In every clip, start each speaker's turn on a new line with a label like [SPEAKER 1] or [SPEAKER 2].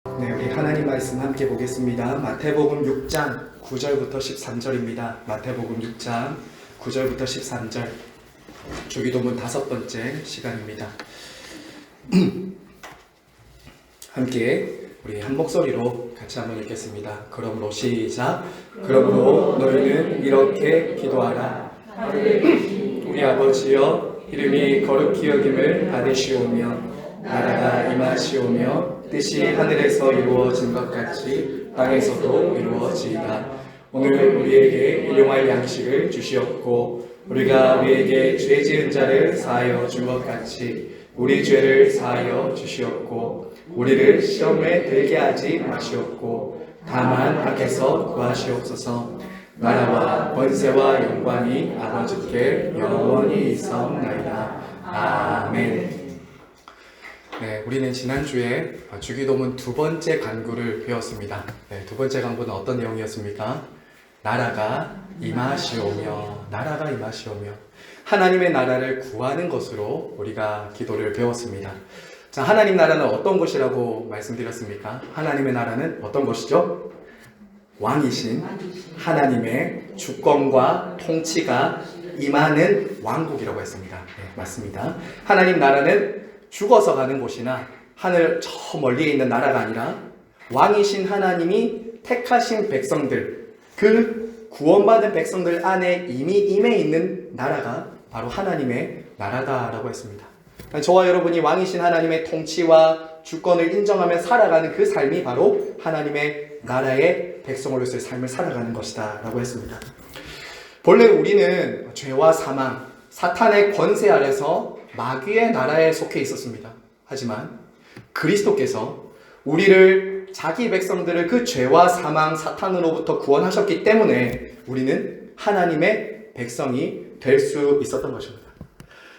[SPEAKER 1] 네, 우리 하나님 말씀 함께 보겠습니다. 마태복음 6장 9절부터 13절입니다. 마태복음 6장 9절부터 13절. 주기도문 5번째 시간입니다. 함께 우리 한 목소리로 같이 한번 읽겠습니다. 그러므로 시작. 그러므로 너희는 이렇게 기도하라. 우리 아버지여, 이름이 거룩히 여김을 받으시오며 나라가 임하시오며 뜻이 하늘에서 이루어진 것 같이 땅에서도 이루어지이다. 오늘 우리에게 일용할 양식을 주시옵고 우리가 우리에게 죄 지은 자를 사하여 준 것 같이 우리 죄를 사하여 주시옵고 우리를 시험에 들게 하지 마시옵고 다만 악에서 구하시옵소서. 나라와 권세와 영광이 아버지께 영원히 있사옵나이다. 아멘. 네, 우리는 지난주에 주기도문 2번째 간구를 배웠습니다. 네, 2번째 간구는 어떤 내용이었습니까? 나라가 임하시오며, 나라가 임하시오며, 하나님의 나라를 구하는 것으로 우리가 기도를 배웠습니다. 자, 하나님 나라는 어떤 것이라고 말씀드렸습니까? 하나님의 나라는 어떤 것이죠? 왕이신 하나님의 주권과 통치가 임하는 왕국이라고 했습니다. 네, 맞습니다. 하나님 나라는 죽어서 가는 곳이나 하늘 저 멀리에 있는 나라가 아니라 왕이신 하나님이 택하신 백성들, 그 구원받은 백성들 안에 이미 임해 있는 나라가 바로 하나님의 나라다라고 했습니다. 저와 여러분이 왕이신 하나님의 통치와 주권을 인정하며 살아가는 그 삶이 바로 하나님의 나라의 백성으로서의 삶을 살아가는 것이다 라고 했습니다. 본래 우리는 죄와 사망, 사탄의 권세 아래서 마귀의 나라에 속해 있었습니다. 하지만 그리스도께서 우리를, 자기 백성들을 그 죄와 사망, 사탄으로부터 구원하셨기 때문에 우리는 하나님의 백성이 될 수 있었던 것입니다.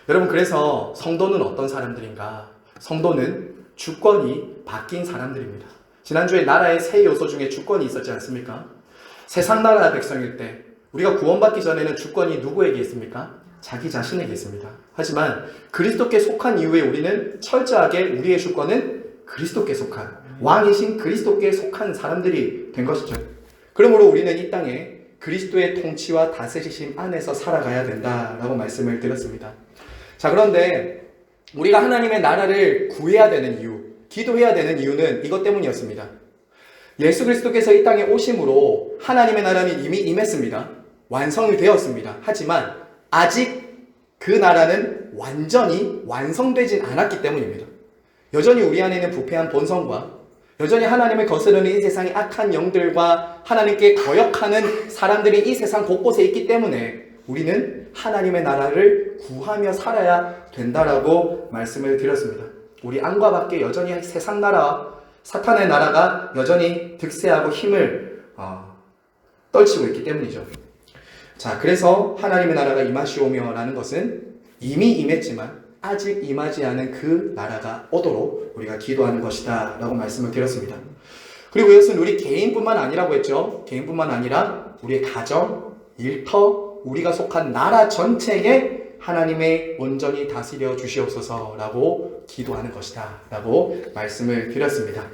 [SPEAKER 1] 여러분, 그래서 성도는 어떤 사람들인가? 성도는 주권이 바뀐 사람들입니다. 지난주에 나라의 세 요소 중에 주권이 있었지 않습니까? 세상 나라 백성일 때 우리가 구원받기 전에는 주권이 누구에게 있습니까? 자기 자신에게 있습니다. 하지만 그리스도께 속한 이후에 우리는 철저하게 우리의 주권은 그리스도께 속한, 왕이신 그리스도께 속한 사람들이 된 것이죠. 그러므로 우리는 이 땅에 그리스도의 통치와 다스리심 안에서 살아가야 된다라고 말씀을 드렸습니다. 자, 그런데 우리가 하나님의 나라를 구해야 되는 이유, 기도해야 되는 이유는 이것 때문이었습니다. 예수 그리스도께서 이 땅에 오심으로 하나님의 나라는 이미 임했습니다. 완성이 되었습니다. 하지만 아직 그 나라는 완전히 완성되진 않았기 때문입니다. 여전히 우리 안에 있는 부패한 본성과 여전히 하나님을 거스르는 이 세상의 악한 영들과 하나님께 거역하는 사람들이 이 세상 곳곳에 있기 때문에 우리는 하나님의 나라를 구하며 살아야 된다라고 말씀을 드렸습니다. 우리 안과 밖에 여전히 세상 나라, 사탄의 나라가 여전히 득세하고 힘을 떨치고 있기 때문이죠. 자, 그래서 하나님의 나라가 임하시오며 라는 것은 이미 임했지만 아직 임하지 않은 그 나라가 오도록 우리가 기도하는 것이다 라고 말씀을 드렸습니다. 그리고 이것은 우리 개인뿐만 아니라고 했죠. 개인뿐만 아니라 우리의 가정, 일터, 우리가 속한 나라 전체에 하나님의 온전히 다스려 주시옵소서 라고 기도하는 것이다 라고 말씀을 드렸습니다.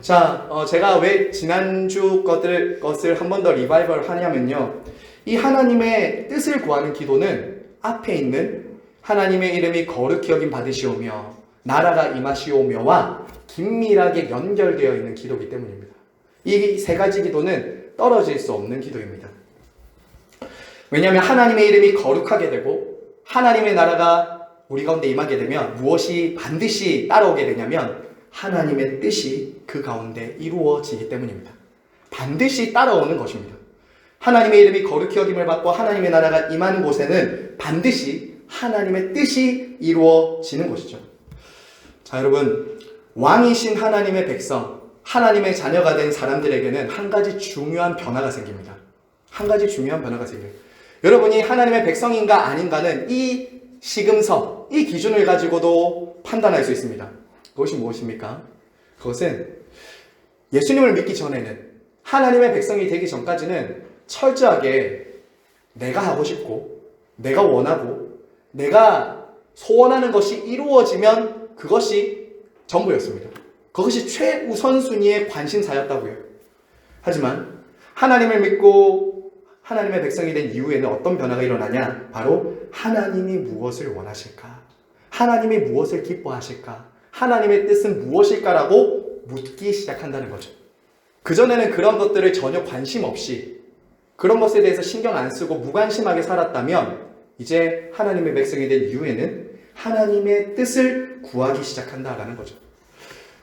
[SPEAKER 1] 자, 제가 왜 지난주 것을 한 번 더 리바이벌 하냐면요, 이 하나님의 뜻을 구하는 기도는 앞에 있는 하나님의 이름이 거룩히 여김 받으시오며 나라가 임하시오며와 긴밀하게 연결되어 있는 기도이기 때문입니다. 이 세 가지 기도는 떨어질 수 없는 기도입니다. 왜냐하면 하나님의 이름이 거룩하게 되고 하나님의 나라가 우리 가운데 임하게 되면 무엇이 반드시 따라오게 되냐면 하나님의 뜻이 그 가운데 이루어지기 때문입니다. 반드시 따라오는 것입니다. 하나님의 이름이 거룩히 여김을 받고 하나님의 나라가 임하는 곳에는 반드시 하나님의 뜻이 이루어지는 것이죠. 자, 여러분, 왕이신 하나님의 백성, 하나님의 자녀가 된 사람들에게는 한 가지 중요한 변화가 생깁니다. 한 가지 중요한 변화가 생겨요. 여러분이 하나님의 백성인가 아닌가는 이 시금석, 이 기준을 가지고도 판단할 수 있습니다. 그것이 무엇입니까? 그것은 예수님을 믿기 전에는, 하나님의 백성이 되기 전까지는 철저하게 내가 하고 싶고 내가 원하고 내가 소원하는 것이 이루어지면 그것이 전부였습니다. 그것이 최우선순위의 관심사였다고요. 하지만 하나님을 믿고 하나님의 백성이 된 이후에는 어떤 변화가 일어나냐? 바로 하나님이 무엇을 원하실까? 하나님이 무엇을 기뻐하실까? 하나님의 뜻은 무엇일까라고 묻기 시작한다는 거죠. 그전에는 그런 것들을 전혀 관심 없이 그런 것에 대해서 신경 안 쓰고 무관심하게 살았다면 이제 하나님의 백성이 된 이후에는 하나님의 뜻을 구하기 시작한다라는 거죠.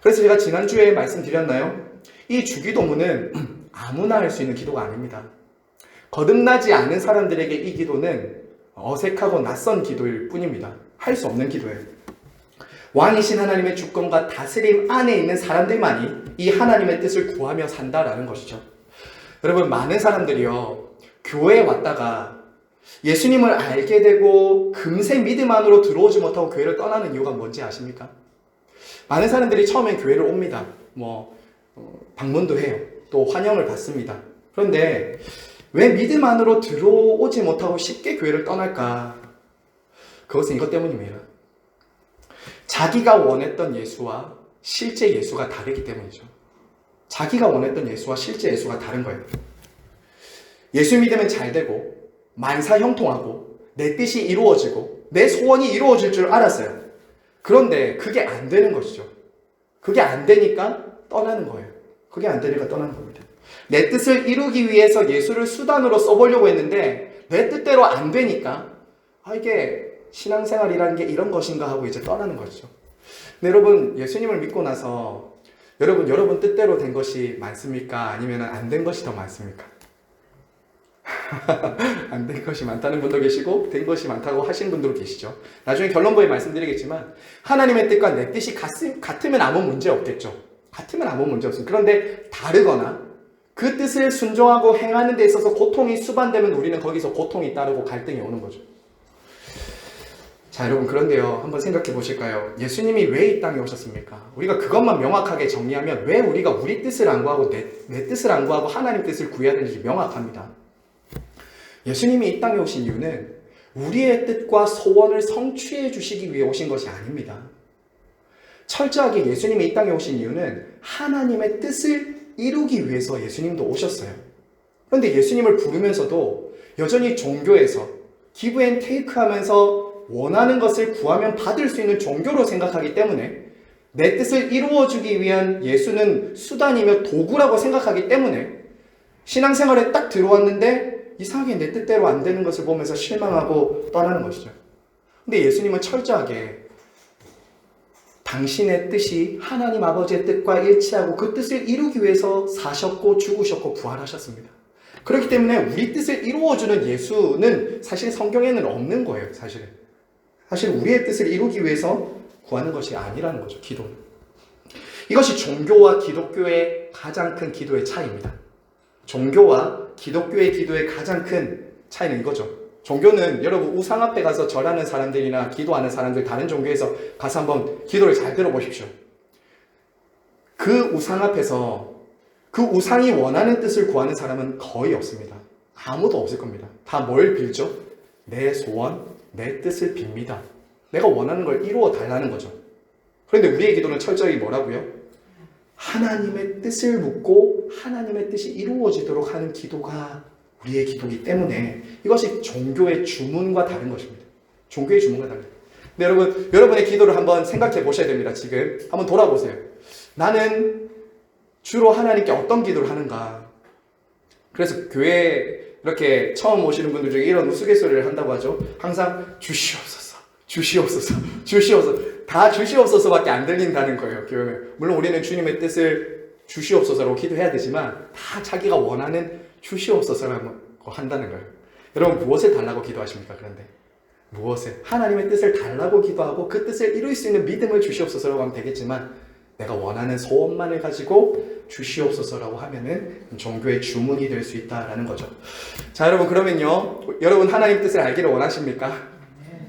[SPEAKER 1] 그래서 제가 지난주에 말씀드렸나요? 이 주기도문은 아무나 할 수 있는 기도가 아닙니다. 거듭나지 않은 사람들에게 이 기도는 어색하고 낯선 기도일 뿐입니다. 할 수 없는 기도예요. 왕이신 하나님의 주권과 다스림 안에 있는 사람들만이 이 하나님의 뜻을 구하며 산다라는 것이죠. 여러분, 많은 사람들이요, 교회에 왔다가 예수님을 알게 되고 금세 믿음 안으로 들어오지 못하고 교회를 떠나는 이유가 뭔지 아십니까? 많은 사람들이 처음엔 교회를 옵니다. 방문도 해요. 또 환영을 받습니다. 그런데 왜 믿음 안으로 들어오지 못하고 쉽게 교회를 떠날까? 그것은 이것 때문입니다. 자기가 원했던 예수와 실제 예수가 다르기 때문이죠. 자기가 원했던 예수와 실제 예수가 다른 거예요. 예수 믿으면 잘 되고 만사 형통하고 내 뜻이 이루어지고 내 소원이 이루어질 줄 알았어요. 그런데 그게 안 되는 것이죠. 그게 안 되니까 떠나는 거예요. 그게 안 되니까 떠나는 겁니다. 내 뜻을 이루기 위해서 예수를 수단으로 써보려고 했는데 내 뜻대로 안 되니까 이게 신앙생활이라는 게 이런 것인가 하고 이제 떠나는 것이죠. 근데 여러분, 예수님을 믿고 나서 여러분 뜻대로 된 것이 많습니까? 아니면 안 된 것이 더 많습니까? 안 된 것이 많다는 분도 계시고 된 것이 많다고 하시는 분도 계시죠. 나중에 결론부에 말씀드리겠지만 하나님의 뜻과 내 뜻이 같으면 아무 문제 없겠죠. 같으면 아무 문제 없습니다. 그런데 다르거나 그 뜻을 순종하고 행하는 데 있어서 고통이 수반되면 우리는 거기서 고통이 따르고 갈등이 오는 거죠. 자, 여러분, 그런데요, 한번 생각해 보실까요? 예수님이 왜 이 땅에 오셨습니까? 우리가 그것만 명확하게 정리하면 왜 우리가 우리 뜻을 안 구하고 내 뜻을 안 구하고 하나님 뜻을 구해야 되는지 명확합니다. 예수님이 이 땅에 오신 이유는 우리의 뜻과 소원을 성취해 주시기 위해 오신 것이 아닙니다. 철저하게 예수님이 이 땅에 오신 이유는 하나님의 뜻을 이루기 위해서 예수님도 오셨어요. 그런데 예수님을 부르면서도 여전히 종교에서 기브 앤 테이크 하면서 원하는 것을 구하면 받을 수 있는 종교로 생각하기 때문에 내 뜻을 이루어주기 위한 예수는 수단이며 도구라고 생각하기 때문에 신앙생활에 딱 들어왔는데 이상하게 내 뜻대로 안 되는 것을 보면서 실망하고 떠나는 것이죠. 근데 예수님은 철저하게 당신의 뜻이 하나님 아버지의 뜻과 일치하고 그 뜻을 이루기 위해서 사셨고 죽으셨고 부활하셨습니다. 그렇기 때문에 우리 뜻을 이루어주는 예수는 사실 성경에는 없는 거예요. 사실 우리의 뜻을 이루기 위해서 구하는 것이 아니라는 거죠. 기도는. 이것이 종교와 기독교의 가장 큰 기도의 차이입니다. 종교와 기독교의 기도의 가장 큰 차이는 이거죠. 종교는 여러분 우상 앞에 가서 절하는 사람들이나 기도하는 사람들 다른 종교에서 가서 한번 기도를 잘 들어보십시오. 그 우상 앞에서 그 우상이 원하는 뜻을 구하는 사람은 거의 없습니다. 아무도 없을 겁니다. 다 뭘 빌죠? 내 소원, 내 뜻을 빕니다. 내가 원하는 걸 이루어 달라는 거죠. 그런데 우리의 기도는 철저히 뭐라고요? 하나님의 뜻을 묻고 하나님의 뜻이 이루어지도록 하는 기도가 우리의 기도이기 때문에 이것이 종교의 주문과 다른 것입니다. 종교의 주문과 다른. 근데 여러분의 기도를 한번 생각해 보셔야 됩니다. 지금 한번 돌아보세요. 나는 주로 하나님께 어떤 기도를 하는가? 그래서 교회 이렇게 처음 오시는 분들 중에 이런 우스갯소리를 한다고 하죠. 항상 주시옵소서, 주시옵소서, 주시옵소서. 다 주시옵소서밖에 안 들린다는 거예요. 교회. 물론 우리는 주님의 뜻을 주시옵소서라고 기도해야 되지만 다 자기가 원하는 주시옵소서라고 한다는 거예요. 여러분 무엇을 달라고 기도하십니까? 그런데 무엇을? 하나님의 뜻을 달라고 기도하고 그 뜻을 이룰 수 있는 믿음을 주시옵소서라고 하면 되겠지만 내가 원하는 소원만을 가지고 주시옵소서라고 하면은 종교의 주문이 될 수 있다라는 거죠. 자, 여러분 그러면요, 여러분 하나님 뜻을 알기를 원하십니까?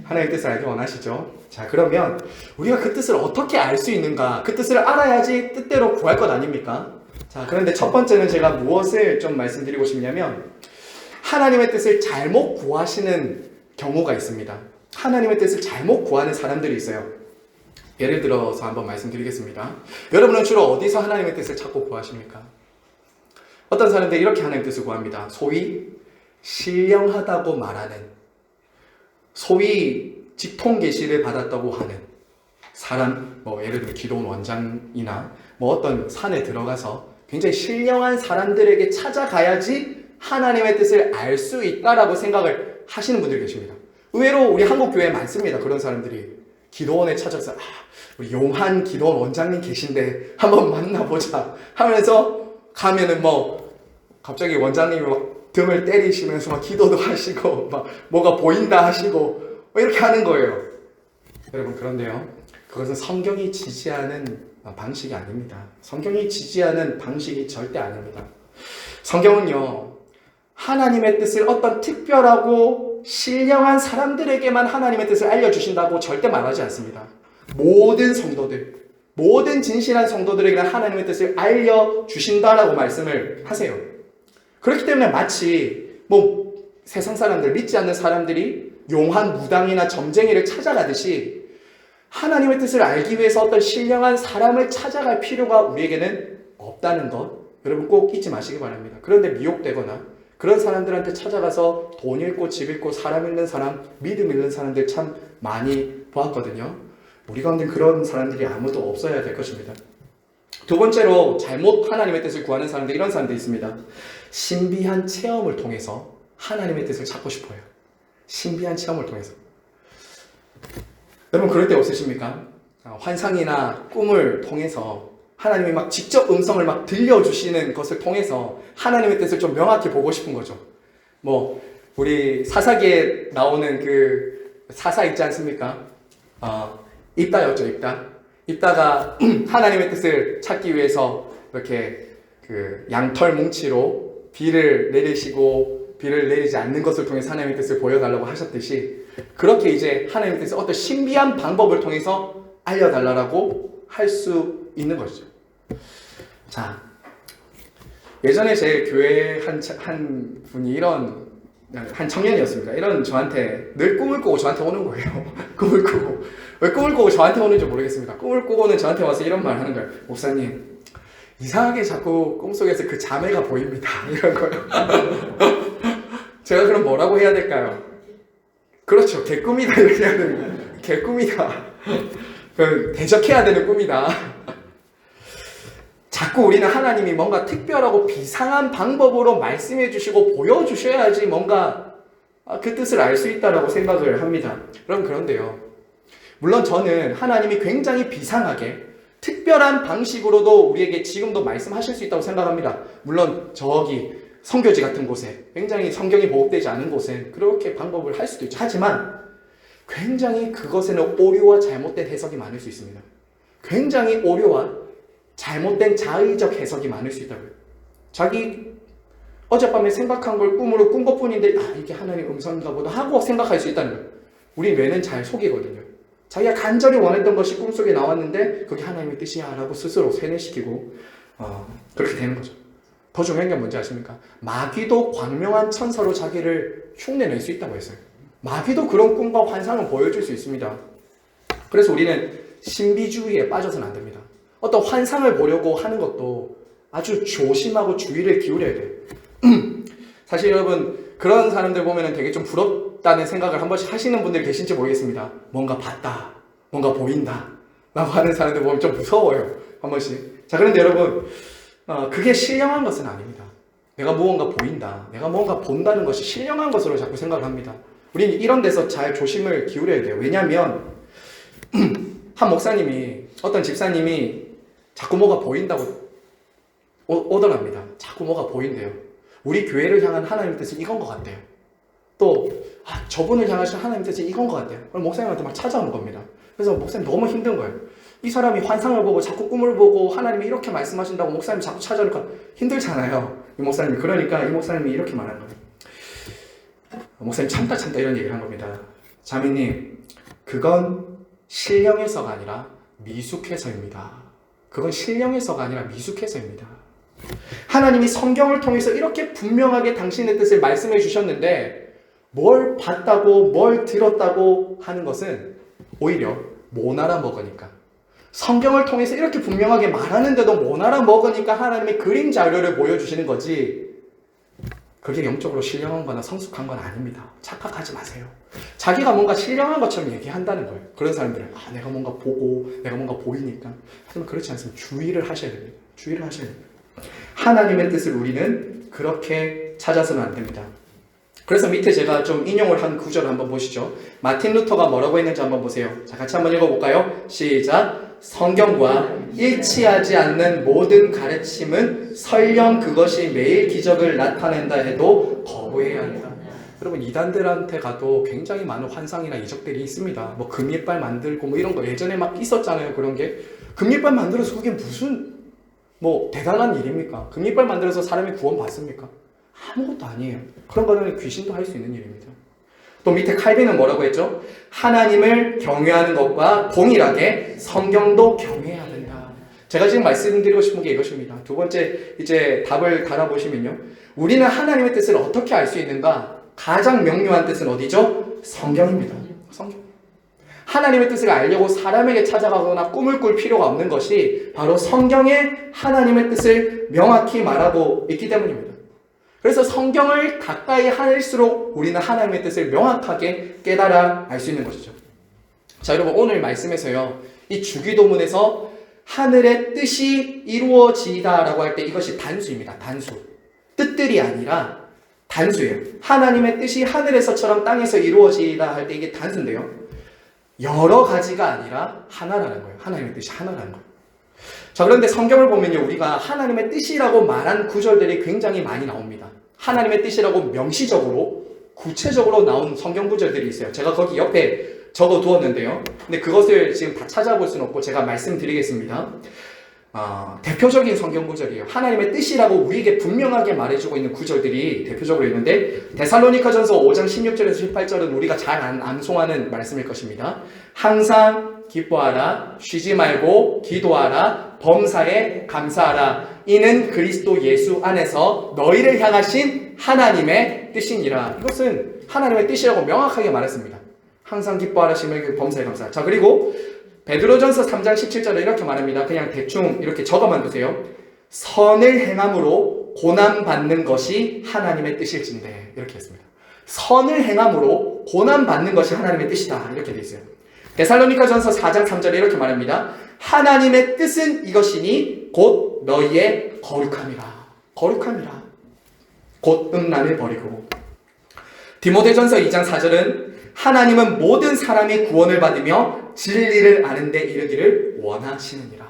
[SPEAKER 1] 하나님 뜻을 알기 원하시죠? 자, 그러면 우리가 그 뜻을 어떻게 알 수 있는가? 그 뜻을 알아야지 뜻대로 구할 것 아닙니까? 자, 그런데 첫 번째는 제가 무엇을 좀 말씀드리고 싶냐면 하나님의 뜻을 잘못 구하시는 경우가 있습니다. 하나님의 뜻을 잘못 구하는 사람들이 있어요. 예를 들어서 한번 말씀드리겠습니다. 여러분은 주로 어디서 하나님의 뜻을 찾고 구하십니까? 어떤 사람들이 이렇게 하나님의 뜻을 구합니다. 소위 신령하다고 말하는, 소위 직통 계시를 받았다고 하는 사람, 예를 들어 기도원 원장이나 어떤 산에 들어가서 굉장히 신령한 사람들에게 찾아가야지 하나님의 뜻을 알 수 있다라고 생각을 하시는 분들이 계십니다. 의외로 우리 한국 교회에 많습니다. 그런 사람들이 기도원에 찾아서 우리 용한 기도원 원장님 계신데 한번 만나보자 하면서 가면은 갑자기 원장님이 막 등을 때리시면서 막 기도도 하시고 막 뭐가 보인다 하시고 이렇게 하는 거예요. 여러분, 그런데요, 그것은 성경이 지지하는 방식이 아닙니다. 성경이 지지하는 방식이 절대 아닙니다. 성경은요, 하나님의 뜻을 어떤 특별하고 신령한 사람들에게만 하나님의 뜻을 알려주신다고 절대 말하지 않습니다. 모든 성도들, 모든 진실한 성도들에게는 하나님의 뜻을 알려주신다라고 말씀을 하세요. 그렇기 때문에 마치 세상 사람들, 믿지 않는 사람들이 용한 무당이나 점쟁이를 찾아가듯이 하나님의 뜻을 알기 위해서 어떤 신령한 사람을 찾아갈 필요가 우리에게는 없다는 것, 여러분 꼭 잊지 마시기 바랍니다. 그런데 미혹되거나 그런 사람들한테 찾아가서 돈 잃고 집 잃고 사람 잃는 사람, 믿음 잃는 사람들 참 많이 보았거든요. 우리 가운데 그런 사람들이 아무도 없어야 될 것입니다. 두 번째로 잘못 하나님의 뜻을 구하는 사람들, 이런 사람들이 있습니다. 신비한 체험을 통해서 하나님의 뜻을 찾고 싶어요. 신비한 체험을 통해서. 여러분, 그럴 때 없으십니까? 환상이나 꿈을 통해서 하나님이 막 직접 음성을 막 들려주시는 것을 통해서 하나님의 뜻을 좀 명확히 보고 싶은 거죠. 우리 사사기에 나오는 그 사사 있지 않습니까? 입다였죠, 입다. 입다가 하나님의 뜻을 찾기 위해서 이렇게 그 양털 뭉치로 비를 내리시고 비를 내리지 않는 것을 통해서 하나님의 뜻을 보여달라고 하셨듯이, 그렇게 이제 하나님의 뜻을 어떤 신비한 방법을 통해서 알려달라고 할 수 있는 것이죠. 자, 예전에 제 교회 한 분이 한 청년이었습니다. 이런 저한테 늘 꿈을 꾸고 저한테 오는 거예요. 꿈을 꾸고. 왜 꿈을 꾸고 저한테 오는지 모르겠습니다. 꿈을 꾸고는 저한테 와서 이런 말 하는 거예요. 목사님, 이상하게 자꾸 꿈속에서 그 자매가 보입니다. 이런 거예요. 제가 그럼 뭐라고 해야 될까요? 그렇죠. 개꿈이다. 이렇게 해야 되는 거예요. 개꿈이다. 대적해야 되는 꿈이다. 자꾸 우리는 하나님이 뭔가 특별하고 비상한 방법으로 말씀해 주시고 보여주셔야지 뭔가 그 뜻을 알 수 있다라고 생각을 합니다. 그런데요, 물론 저는 하나님이 굉장히 비상하게 특별한 방식으로도 우리에게 지금도 말씀하실 수 있다고 생각합니다. 물론 저기 선교지 같은 곳에, 굉장히 성경이 보급되지 않은 곳에 그렇게 방법을 할 수도 있죠. 하지만 굉장히 그것에는 오류와 잘못된 해석이 많을 수 있습니다. 굉장히 오류와 잘못된 자의적 해석이 많을 수 있다고요. 자기 어젯밤에 생각한 걸 꿈으로 꾼 것뿐인데 이게 하나님의 음성인가 보다 하고 생각할 수 있다는 거예요. 우리 뇌는 잘 속이거든요. 자기가 간절히 원했던 것이 꿈속에 나왔는데 그게 하나님의 뜻이야 라고 스스로 세뇌시키고 그렇게 되는 거죠. 더 중요한 게 뭔지 아십니까? 마귀도 광명한 천사로 자기를 흉내낼 수 있다고 했어요. 마귀도 그런 꿈과 환상을 보여줄 수 있습니다. 그래서 우리는 신비주의에 빠져서는 안 됩니다. 어떤 환상을 보려고 하는 것도 아주 조심하고 주의를 기울여야 돼요. 사실 여러분, 그런 사람들 보면 되게 좀 부럽다는 생각을 한 번씩 하시는 분들이 계신지 모르겠습니다. 뭔가 봤다, 뭔가 보인다 라고 하는 사람들 보면 좀 무서워요. 한 번씩. 자, 그런데 여러분, 그게 신령한 것은 아닙니다. 내가 무언가 보인다, 내가 무언가 본다는 것이 신령한 것으로 자꾸 생각을 합니다. 우리는 이런 데서 잘 조심을 기울여야 돼요. 왜냐하면 한 목사님이, 어떤 집사님이 자꾸 뭐가 보인다고 오더랍니다. 자꾸 뭐가 보인대요. 우리 교회를 향한 하나님의 뜻은 이건 것 같대요. 또 저분을 향하신 하나님의 뜻은 이건 것 같대요. 그럼 목사님한테 막 찾아오는 겁니다. 그래서 목사님 너무 힘든 거예요. 이 사람이 환상을 보고 자꾸 꿈을 보고 하나님이 이렇게 말씀하신다고 목사님이 자꾸 찾아오니까 힘들잖아요. 이 목사님이. 그러니까 이 목사님이 이렇게 말한 거예요. 목사님 참다 이런 얘기를 한 겁니다. 자매님, 그건 신령해서가 아니라 미숙해서입니다. 그건 신령해서가 아니라 미숙해서입니다. 하나님이 성경을 통해서 이렇게 분명하게 당신의 뜻을 말씀해 주셨는데 뭘 봤다고 뭘 들었다고 하는 것은 오히려 못 알아먹으니까, 성경을 통해서 이렇게 분명하게 말하는데도 못 알아먹으니까 하나님의 그림 자료를 보여주시는 거지, 그게 영적으로 신령한 거나 성숙한 건 아닙니다. 착각하지 마세요. 자기가 뭔가 신령한 것처럼 얘기한다는 거예요. 그런 사람들은 내가 뭔가 보고 내가 뭔가 보이니까. 하지만 그렇지 않습니다. 주의를 하셔야 됩니다. 주의를 하셔야 됩니다. 하나님의 뜻을 우리는 그렇게 찾아서는 안 됩니다. 그래서 밑에 제가 좀 인용을 한 구절을 한번 보시죠. 마틴 루터가 뭐라고 했는지 한번 보세요. 자, 같이 한번 읽어볼까요? 시작. 성경과 일치하지 않는 모든 가르침은 설령 그것이 매일 기적을 나타낸다 해도 거부해야 한다. 여러분, 이단들한테 가도 굉장히 많은 환상이나 이적들이 있습니다. 뭐 금리빨 만들고 뭐 이런 거 예전에 막 있었잖아요. 그런 게. 금리빨 만들어서 그게 무슨 뭐 대단한 일입니까? 금리빨 만들어서 사람이 구원 받습니까? 아무것도 아니에요. 그런 거는 귀신도 할 수 있는 일입니다. 또 밑에 칼빈은 뭐라고 했죠? 하나님을 경외하는 것과 동일하게 성경도 경외해야 된다. 제가 지금 말씀드리고 싶은 게 이것입니다. 두 번째 이제 답을 달아보시면요. 우리는 하나님의 뜻을 어떻게 알 수 있는가? 가장 명료한 뜻은 어디죠? 성경입니다. 성경. 하나님의 뜻을 알려고 사람에게 찾아가거나 꿈을 꿀 필요가 없는 것이 바로 성경에 하나님의 뜻을 명확히 말하고 있기 때문입니다. 그래서 성경을 가까이 할수록 우리는 하나님의 뜻을 명확하게 깨달아 알 수 있는 것이죠. 자, 여러분, 오늘 말씀에서요, 이 주기도문에서 하늘의 뜻이 이루어지다라고 할 때 이것이 단수입니다. 단수. 뜻들이 아니라 단수예요. 하나님의 뜻이 하늘에서처럼 땅에서 이루어지다 할 때 이게 단수인데요, 여러 가지가 아니라 하나라는 거예요. 하나님의 뜻이 하나라는 거예요. 자, 그런데 성경을 보면요, 우리가 하나님의 뜻이라고 말한 구절들이 굉장히 많이 나옵니다. 하나님의 뜻이라고 명시적으로, 구체적으로 나온 성경 구절들이 있어요. 제가 거기 옆에 적어 두었는데요. 근데 그것을 지금 다 찾아볼 수는 없고 제가 말씀드리겠습니다. 대표적인 성경 구절이에요. 하나님의 뜻이라고 우리에게 분명하게 말해주고 있는 구절들이 대표적으로 있는데, 데살로니가전서 5장 16절에서 18절은 우리가 잘 암송하는 말씀일 것입니다. 항상 기뻐하라, 쉬지 말고 기도하라, 범사에 감사하라. 이는 그리스도 예수 안에서 너희를 향하신 하나님의 뜻이니라. 이것은 하나님의 뜻이라고 명확하게 말했습니다. 항상 기뻐하라, 쉬지 말고 범사에 감사하라. 자, 그리고 베드로전서 3장 17절에 이렇게 말합니다. 그냥 대충 이렇게 적어만 두세요. 선을 행함으로 고난받는 것이 하나님의 뜻일진데, 이렇게 했습니다. 선을 행함으로 고난받는 것이 하나님의 뜻이다, 이렇게 되어 있어요. 데살로니가전서 4장 3절에 이렇게 말합니다. 하나님의 뜻은 이것이니 곧 너희의 거룩함이라. 거룩함이라. 곧 음란을 버리고. 디모데전서 2장 4절은 하나님은 모든 사람이 구원을 받으며 진리를 아는 데 이르기를 원하시느니라.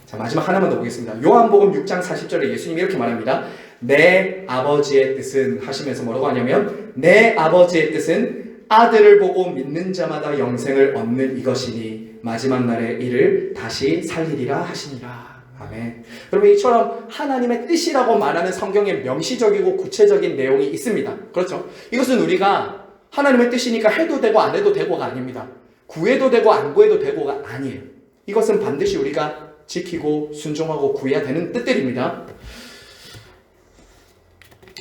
[SPEAKER 1] 자, 마지막 하나만 더 보겠습니다. 요한복음 6장 40절에 예수님이 이렇게 말합니다. 내 아버지의 뜻은, 하시면서 뭐라고 하냐면, 내 아버지의 뜻은 아들을 보고 믿는 자마다 영생을 얻는 이것이니 마지막 날에 이를 다시 살리리라 하시니라. 아멘. 여러분, 이처럼 하나님의 뜻이라고 말하는 성경에 명시적이고 구체적인 내용이 있습니다. 그렇죠? 이것은 우리가 하나님의 뜻이니까 해도 되고 안 해도 되고가 아닙니다. 구해도 되고 안 구해도 되고가 아니에요. 이것은 반드시 우리가 지키고 순종하고 구해야 되는 뜻들입니다.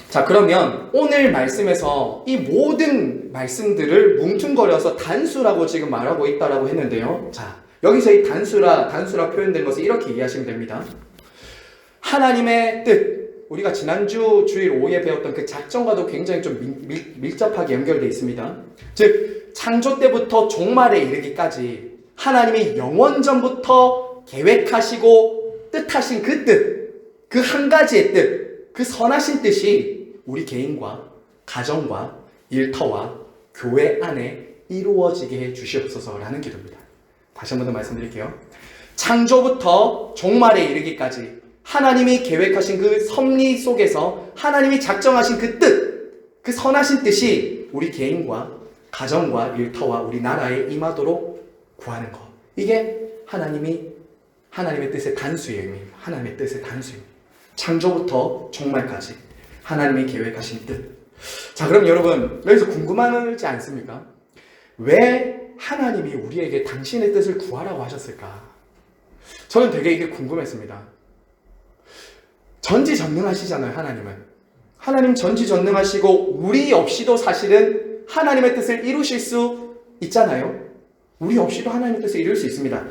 [SPEAKER 1] 자, 그러면 오늘 말씀에서 이 모든 말씀들을 뭉뚱거려서 단수라고 지금 말하고 있다라고 했는데요. 자, 여기서 이 단수라 표현된 것을 이렇게 이해하시면 됩니다. 하나님의 뜻, 우리가 지난주 주일 오후에 배웠던 그 작정과도 굉장히 좀 밀접하게 연결되어 있습니다. 즉, 창조 때부터 종말에 이르기까지 하나님이 영원전부터 계획하시고 뜻하신 그 뜻, 그 한 가지의 뜻, 그 선하신 뜻이 우리 개인과 가정과 일터와 교회 안에 이루어지게 해 주시옵소서라는 기도입니다. 다시 한 번 더 말씀드릴게요. 창조부터 종말에 이르기까지 하나님이 계획하신 그 섭리 속에서 하나님이 작정하신 그 뜻, 그 선하신 뜻이 우리 개인과 가정과 일터와 우리 나라에 임하도록 구하는 것. 이게 하나님의 뜻의 단수의 의미입니다. 하나님의 뜻의 단수입니다. 창조부터 종말까지 하나님이 계획하신 뜻. 자, 그럼 여러분, 여기서 궁금하지 않습니까? 왜 하나님이 우리에게 당신의 뜻을 구하라고 하셨을까? 저는 되게 이게 궁금했습니다. 전지전능하시잖아요, 하나님은. 하나님 전지전능하시고 우리 없이도 사실은 하나님의 뜻을 이루실 수 있잖아요. 우리 없이도 하나님의 뜻을 이룰 수 있습니다.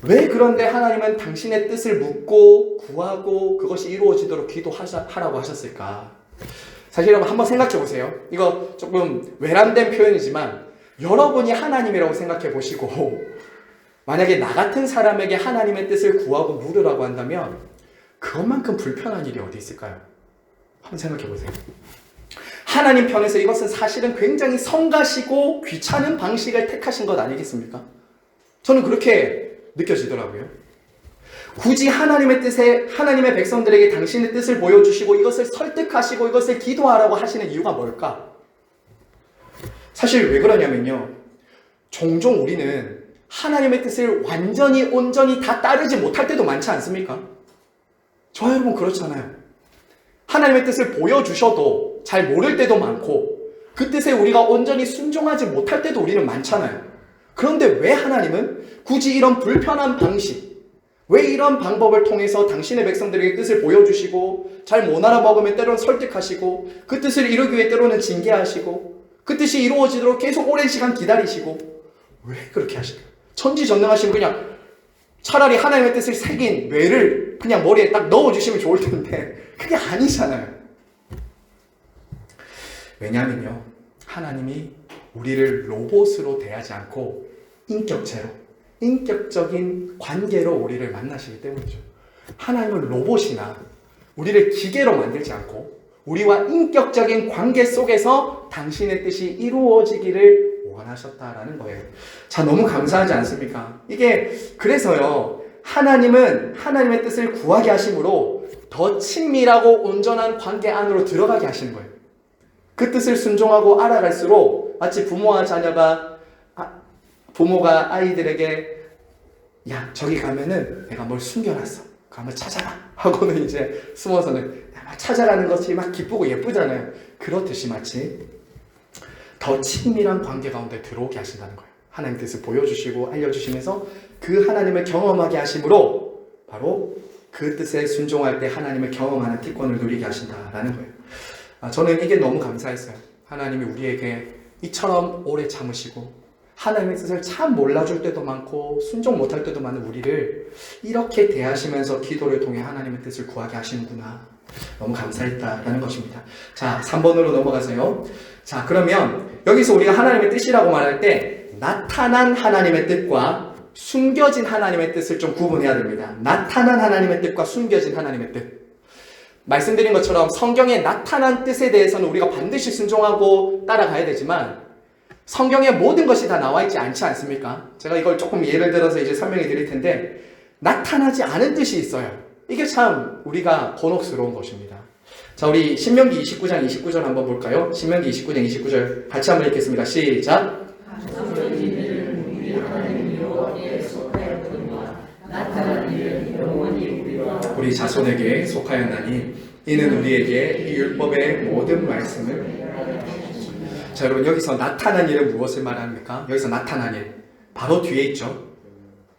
[SPEAKER 1] 왜 그런데 하나님은 당신의 뜻을 묻고 구하고 그것이 이루어지도록 기도하라고 하셨을까? 사실 여러분 한번 생각해 보세요. 이거 조금 외람된 표현이지만 여러분이 하나님이라고 생각해 보시고 만약에 나 같은 사람에게 하나님의 뜻을 구하고 물으라고 한다면 그것만큼 불편한 일이 어디 있을까요? 한번 생각해 보세요. 하나님 편에서 이것은 사실은 굉장히 성가시고 귀찮은 방식을 택하신 것 아니겠습니까? 저는 그렇게 느껴지더라고요. 굳이 하나님의 뜻에 하나님의 백성들에게 당신의 뜻을 보여주시고 이것을 설득하시고 이것을 기도하라고 하시는 이유가 뭘까? 사실 왜 그러냐면요. 종종 우리는 하나님의 뜻을 완전히 온전히 다 따르지 못할 때도 많지 않습니까? 저와 여러분 그렇잖아요. 하나님의 뜻을 보여주셔도 잘 모를 때도 많고 그 뜻에 우리가 온전히 순종하지 못할 때도 우리는 많잖아요. 그런데 왜 하나님은 굳이 이런 불편한 방식, 왜 이런 방법을 통해서 당신의 백성들에게 뜻을 보여주시고 잘 못 알아먹으면 때로는 설득하시고 그 뜻을 이루기 위해 때로는 징계하시고 그 뜻이 이루어지도록 계속 오랜 시간 기다리시고 왜 그렇게 하실까요? 천지전능하시면 그냥 차라리 하나님의 뜻을 새긴 뇌를 그냥 머리에 딱 넣어주시면 좋을 텐데 그게 아니잖아요. 왜냐하면요. 하나님이 우리를 로봇으로 대하지 않고 인격체로, 인격적인 관계로 우리를 만나시기 때문이죠. 하나님은 로봇이나 우리를 기계로 만들지 않고 우리와 인격적인 관계 속에서 당신의 뜻이 이루어지기를 원하셨다라는 거예요. 자, 너무 감사하지 않습니까? 이게 그래서요. 하나님은 하나님의 뜻을 구하게 하심으로 더 친밀하고 온전한 관계 안으로 들어가게 하시는 거예요. 그 뜻을 순종하고 알아갈수록 마치 부모와 자녀가 부모가 아이들에게 야 저기 가면은 내가 뭘 숨겨놨어 그거 한번 찾아라 하고는 이제 숨어서는 막 찾아가는 것이 막 기쁘고 예쁘잖아요. 그렇듯이 마치 더 친밀한 관계 가운데 들어오게 하신다는 거예요. 하나님의 뜻을 보여주시고 알려주시면서 그 하나님을 경험하게 하심으로 바로 그 뜻에 순종할 때 하나님을 경험하는 특권을 누리게 하신다라는 거예요. 저는 이게 너무 감사했어요. 하나님이 우리에게 이처럼 오래 참으시고 하나님의 뜻을 참 몰라줄 때도 많고 순종 못할 때도 많은 우리를 이렇게 대하시면서 기도를 통해 하나님의 뜻을 구하게 하시는구나. 너무 감사했다라는 것입니다. 자, 3번으로 넘어가세요. 자, 그러면 여기서 우리가 하나님의 뜻이라고 말할 때 나타난 하나님의 뜻과 숨겨진 하나님의 뜻을 좀 구분해야 됩니다. 나타난 하나님의 뜻과 숨겨진 하나님의 뜻. 말씀드린 것처럼 성경에 나타난 뜻에 대해서는 우리가 반드시 순종하고 따라가야 되지만 성경에 모든 것이 다 나와 있지 않지 않습니까? 제가 이걸 조금 예를 들어서 이제 설명해 드릴 텐데 나타나지 않은 뜻이 있어요. 이게 참 우리가 곤혹스러운 것입니다. 자, 우리 신명기 29장 29절 한번 볼까요? 신명기 29장 29절 같이 한번 읽겠습니다. 시작. 우리 자손에게 속하였나니 이는 우리에게 이 율법의 모든 말씀을. 자, 여러분 여기서 나타난 일은 무엇을 말합니까? 여기서 나타난 일 바로 뒤에 있죠.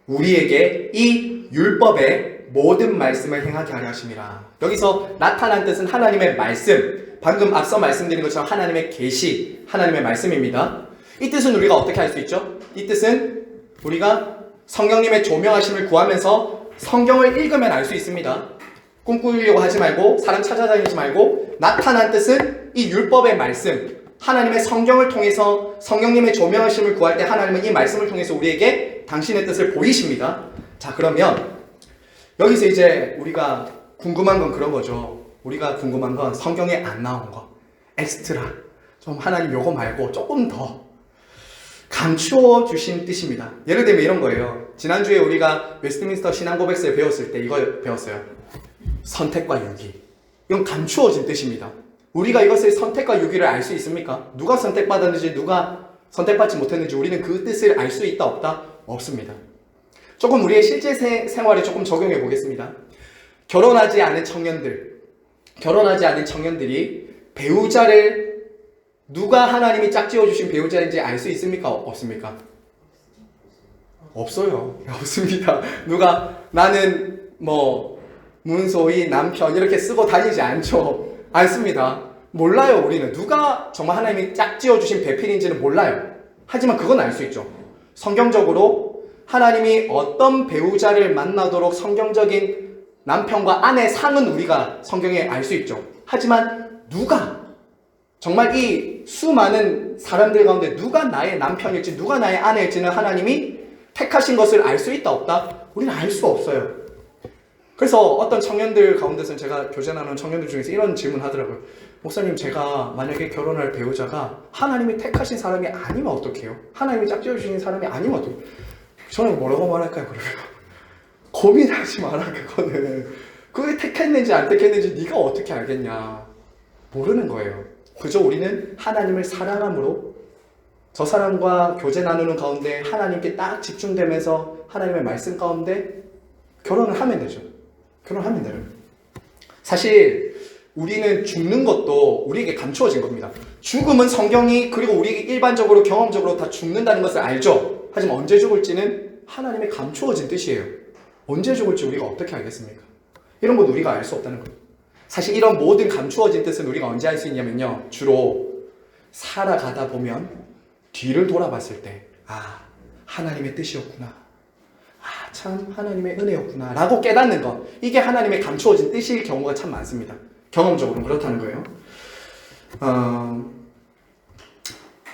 [SPEAKER 1] 우리에게 이 율법의 모든 말씀을 행하게 하려 하심이라. 여기서 나타난 뜻은 하나님의 말씀, 방금 앞서 말씀드린 것처럼 하나님의 계시, 하나님의 말씀입니다. 이 뜻은 우리가 어떻게 할 수 있죠? 이 뜻은 우리가 성령님의 조명하심을 구하면서 성경을 읽으면 알 수 있습니다. 꿈꾸려고 하지 말고 사람 찾아다니지 말고 나타난 뜻은 이 율법의 말씀, 하나님의 성경을 통해서 성령님의 조명하심을 구할 때 하나님은 이 말씀을 통해서 우리에게 당신의 뜻을 보이십니다. 자, 그러면 여기서 이제 우리가 궁금한 건 그런 거죠. 우리가 궁금한 건 성경에 안 나온 거, 엑스트라, 좀 하나님 요거 말고 조금 더 감추어 주신 뜻입니다. 예를 들면 이런 거예요. 지난주에 우리가 웨스트민스터 신앙고백서에 배웠을 때 이걸 배웠어요. 선택과 유기. 이건 감추어진 뜻입니다. 우리가 이것을 선택과 유기를 알 수 있습니까? 누가 선택받았는지 누가 선택받지 못했는지 우리는 그 뜻을 알 수 있다 없다? 없습니다. 조금 우리의 실제 생활에 조금 적용해 보겠습니다. 결혼하지 않은 청년들이 배우자를 누가 하나님이 짝지어 주신 배우자인지 알 수 있습니까? 없습니까? 없어요. 없습니다. 누가 나는 문소희 남편 이렇게 쓰고 다니지 않죠. 않습니다. 몰라요. 우리는 누가 정말 하나님이 짝지어 주신 배필인지는 몰라요. 하지만 그건 알 수 있죠. 성경적으로 하나님이 어떤 배우자를 만나도록 성경적인 남편과 아내 상은 우리가 성경에 알 수 있죠. 하지만 누가 정말 이 수많은 사람들 가운데 누가 나의 남편일지 누가 나의 아내일지는 하나님이 택하신 것을 알 수 있다 없다? 우리는 알 수 없어요. 그래서 어떤 청년들 가운데서는 제가 교제 나누는 청년들 중에서 이런 질문 하더라고요. 목사님, 제가 만약에 결혼할 배우자가 하나님이 택하신 사람이 아니면 어떡해요? 하나님이 짝지어주신 사람이 아니면 어떡해요? 저는 뭐라고 말할까요? 그러면 고민하지 마라. 그거는 그게 택했는지 안 택했는지 네가 어떻게 알겠냐. 모르는 거예요. 그저 우리는 하나님을 사랑함으로 저 사람과 교제 나누는 가운데 하나님께 딱 집중되면서 하나님의 말씀 가운데 결혼을 하면 되죠. 결혼하면 돼요. 사실 우리는 죽는 것도 우리에게 감추어진 겁니다. 죽음은 성경이 그리고 우리 일반적으로 경험적으로 다 죽는다는 것을 알죠. 하지만 언제 죽을지는 하나님의 감추어진 뜻이에요. 언제 죽을지 우리가 어떻게 알겠습니까? 이런 건 우리가 알 수 없다는 거예요. 사실 이런 모든 감추어진 뜻은 우리가 언제 알 수 있냐면요. 주로 살아가다 보면 뒤를 돌아봤을 때 하나님의 뜻이었구나. 참 하나님의 은혜였구나 라고 깨닫는 것. 이게 하나님의 감추어진 뜻일 경우가 참 많습니다. 경험적으로 그렇다는 거예요.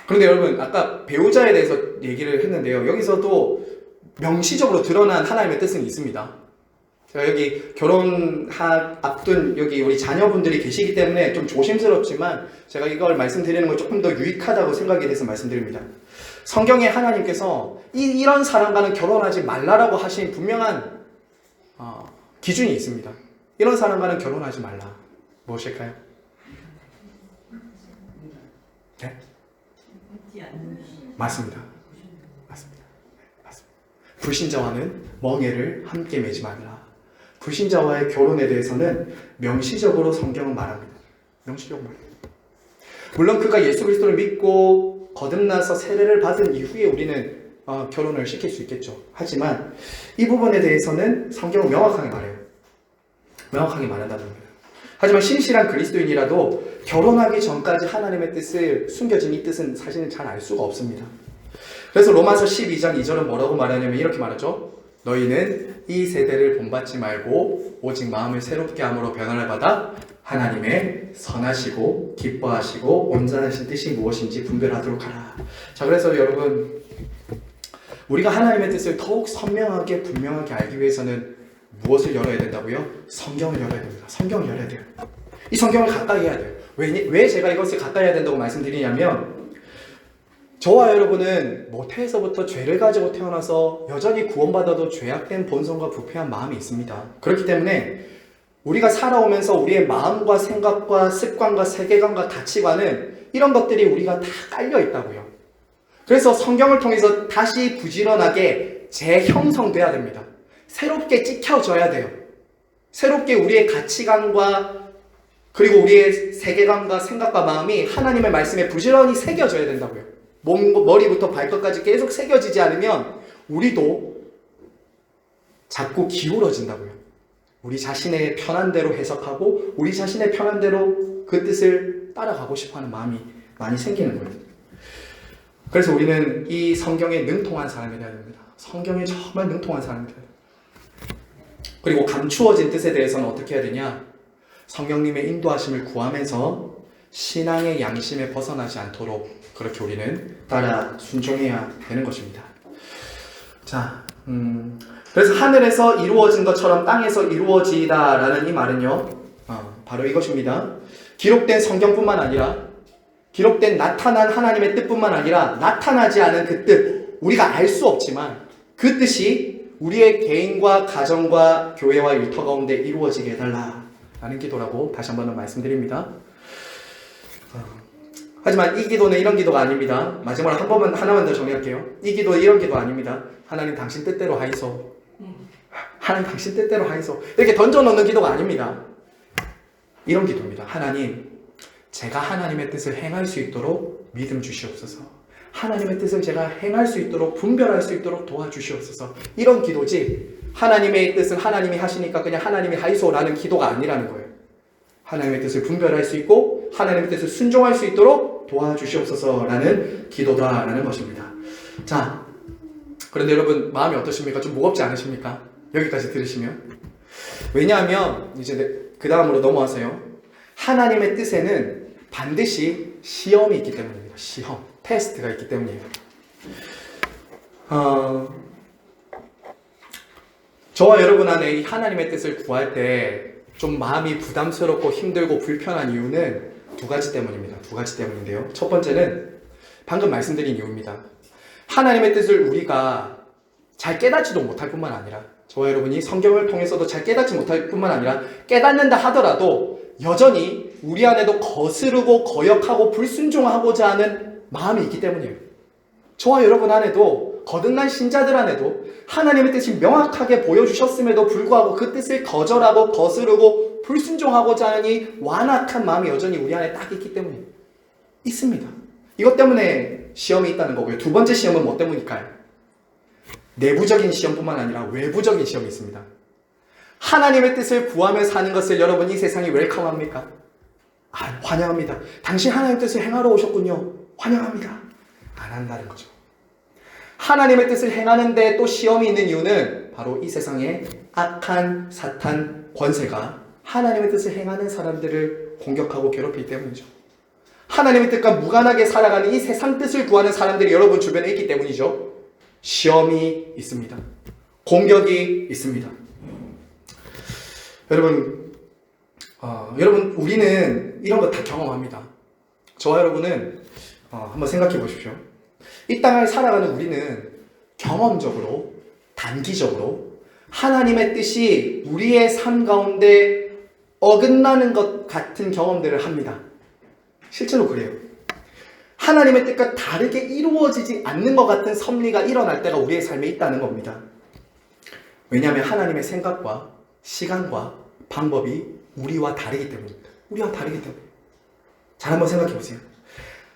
[SPEAKER 1] 그런데 여러분 아까 배우자에 대해서 얘기를 했는데요. 여기서도 명시적으로 드러난 하나님의 뜻은 있습니다. 제가 여기 결혼 앞둔 여기 우리 자녀분들이 계시기 때문에 좀 조심스럽지만 제가 이걸 말씀드리는 건 조금 더 유익하다고 생각이 돼서 말씀드립니다. 성경에 하나님께서 이런 사람과는 결혼하지 말라라고 하신 분명한 기준이 있습니다. 이런 사람과는 결혼하지 말라. 무엇일까요? 네? 맞습니다. 맞습니다. 불신자와는 멍에를 함께 매지 말라. 불신자와의 결혼에 대해서는 명시적으로 성경은 말합니다. 명시적으로 말합니다. 물론 그가 예수 그리스도를 믿고 거듭나서 세례를 받은 이후에 우리는 결혼을 시킬 수 있겠죠. 하지만 이 부분에 대해서는 성경은 명확하게 말해요. 명확하게 말한다는 거예요. 하지만 신실한 그리스도인이라도 결혼하기 전까지 하나님의 뜻을 숨겨진 이 뜻은 사실은 잘 알 수가 없습니다. 그래서 로마서 12장 2절은 뭐라고 말하냐면 이렇게 말하죠. 너희는 이 세대를 본받지 말고 오직 마음을 새롭게 함으로 변화를 받아 하나님의 선하시고 기뻐하시고 온전하신 뜻이 무엇인지 분별하도록 하라. 자, 그래서 여러분 우리가 하나님의 뜻을 더욱 선명하게 분명하게 알기 위해서는 무엇을 열어야 된다고요? 성경을 열어야 됩니다. 성경을 열어야 돼요. 이 성경을 가까이 해야 돼요. 왜 제가 이것을 가까이 해야 된다고 말씀드리냐면 저와 여러분은 모태에서부터 죄를 가지고 태어나서 여전히 구원받아도 죄악된 본성과 부패한 마음이 있습니다. 그렇기 때문에 우리가 살아오면서 우리의 마음과 생각과 습관과 세계관과 가치관은 이런 것들이 우리가 다 깔려 있다고요. 그래서 성경을 통해서 다시 부지런하게 재형성돼야 됩니다. 새롭게 찍혀져야 돼요. 새롭게 우리의 가치관과 그리고 우리의 세계관과 생각과 마음이 하나님의 말씀에 부지런히 새겨져야 된다고요. 머리부터 발끝까지 계속 새겨지지 않으면 우리도 자꾸 기울어진다고요. 우리 자신의 편한 대로 해석하고 우리 자신의 편한 대로 그 뜻을 따라가고 싶어하는 마음이 많이 생기는 거예요. 그래서 우리는 이 성경에 능통한 사람이 되어야 됩니다. 성경에 정말 능통한 사람이 되어야 됩니다. 그리고 감추어진 뜻에 대해서는 어떻게 해야 되냐? 성령님의 인도하심을 구하면서 신앙의 양심에 벗어나지 않도록 그렇게 우리는 따라 순종해야 되는 것입니다. 자, 그래서 하늘에서 이루어진 것처럼 땅에서 이루어지다라는 이 말은요, 바로 이것입니다. 기록된 성경뿐만 아니라 기록된 나타난 하나님의 뜻뿐만 아니라 나타나지 않은 그 뜻, 우리가 알 수 없지만 그 뜻이 우리의 개인과 가정과 교회와 일터 가운데 이루어지게 해달라라는 기도라고 다시 한번 말씀드립니다. 하지만 이 기도는 이런 기도가 아닙니다. 마지막으로 하나만 더 정리할게요. 이 기도는 이런 기도 아닙니다. 하나님 당신 뜻대로 하이소. 하나님 당신 뜻대로 하이소. 이렇게 던져놓는 기도가 아닙니다. 이런 기도입니다. 하나님, 제가 하나님의 뜻을 행할 수 있도록 믿음 주시옵소서. 하나님의 뜻을 제가 행할 수 있도록 분별할 수 있도록 도와주시옵소서. 이런 기도지 하나님의 뜻은 하나님이 하시니까 그냥 하나님이 하이소라는 기도가 아니라는 거예요. 하나님의 뜻을 분별할 수 있고 하나님의 뜻을 순종할 수 있도록 도와주시옵소서라는 기도다라는 것입니다. 자, 그런데 여러분 마음이 어떠십니까? 좀 무겁지 않으십니까? 여기까지 들으시면. 왜냐하면 이제 그 다음으로 넘어와서요. 하나님의 뜻에는 반드시 시험이 있기 때문입니다. 시험, 테스트가 있기 때문이에요. 저와 여러분 안에 이 하나님의 뜻을 구할 때 좀 마음이 부담스럽고 힘들고 불편한 이유는 두 가지 때문입니다. 두 가지 때문인데요. 첫 번째는 방금 말씀드린 이유입니다. 하나님의 뜻을 우리가 잘 깨닫지도 못할 뿐만 아니라 저와 여러분이 성경을 통해서도 잘 깨닫지 못할 뿐만 아니라 깨닫는다 하더라도 여전히 우리 안에도 거스르고 거역하고 불순종하고자 하는 마음이 있기 때문이에요. 저와 여러분 안에도 거듭난 신자들 안에도 하나님의 뜻이 명확하게 보여주셨음에도 불구하고 그 뜻을 거절하고 거스르고 불순종하고자 하는 이 완악한 마음이 여전히 우리 안에 딱 있기 때문에 있습니다. 이것 때문에 시험이 있다는 거고요. 두 번째 시험은 뭐 때문일까요? 내부적인 시험뿐만 아니라 외부적인 시험이 있습니다. 하나님의 뜻을 구하며 사는 것을 여러분 이 세상이 웰컴합니까? 환영합니다. 당신 하나님의 뜻을 행하러 오셨군요. 환영합니다. 안 한다는 거죠. 하나님의 뜻을 행하는데 또 시험이 있는 이유는 바로 이 세상에 악한 사탄 권세가 하나님의 뜻을 행하는 사람들을 공격하고 괴롭히기 때문이죠. 하나님의 뜻과 무관하게 살아가는 이 세상 뜻을 구하는 사람들이 여러분 주변에 있기 때문이죠. 시험이 있습니다. 공격이 있습니다. 여러분 우리는 이런 거 다 경험합니다. 저와 여러분은 한번 생각해 보십시오. 이 땅을 살아가는 우리는 경험적으로, 단기적으로 하나님의 뜻이 우리의 삶 가운데 어긋나는 것 같은 경험들을 합니다. 실제로 그래요. 하나님의 뜻과 다르게 이루어지지 않는 것 같은 섭리가 일어날 때가 우리의 삶에 있다는 겁니다. 왜냐하면 하나님의 생각과 시간과 방법이 우리와 다르기 때문입니다. 우리와 다르기 때문에. 잘 한번 생각해 보세요.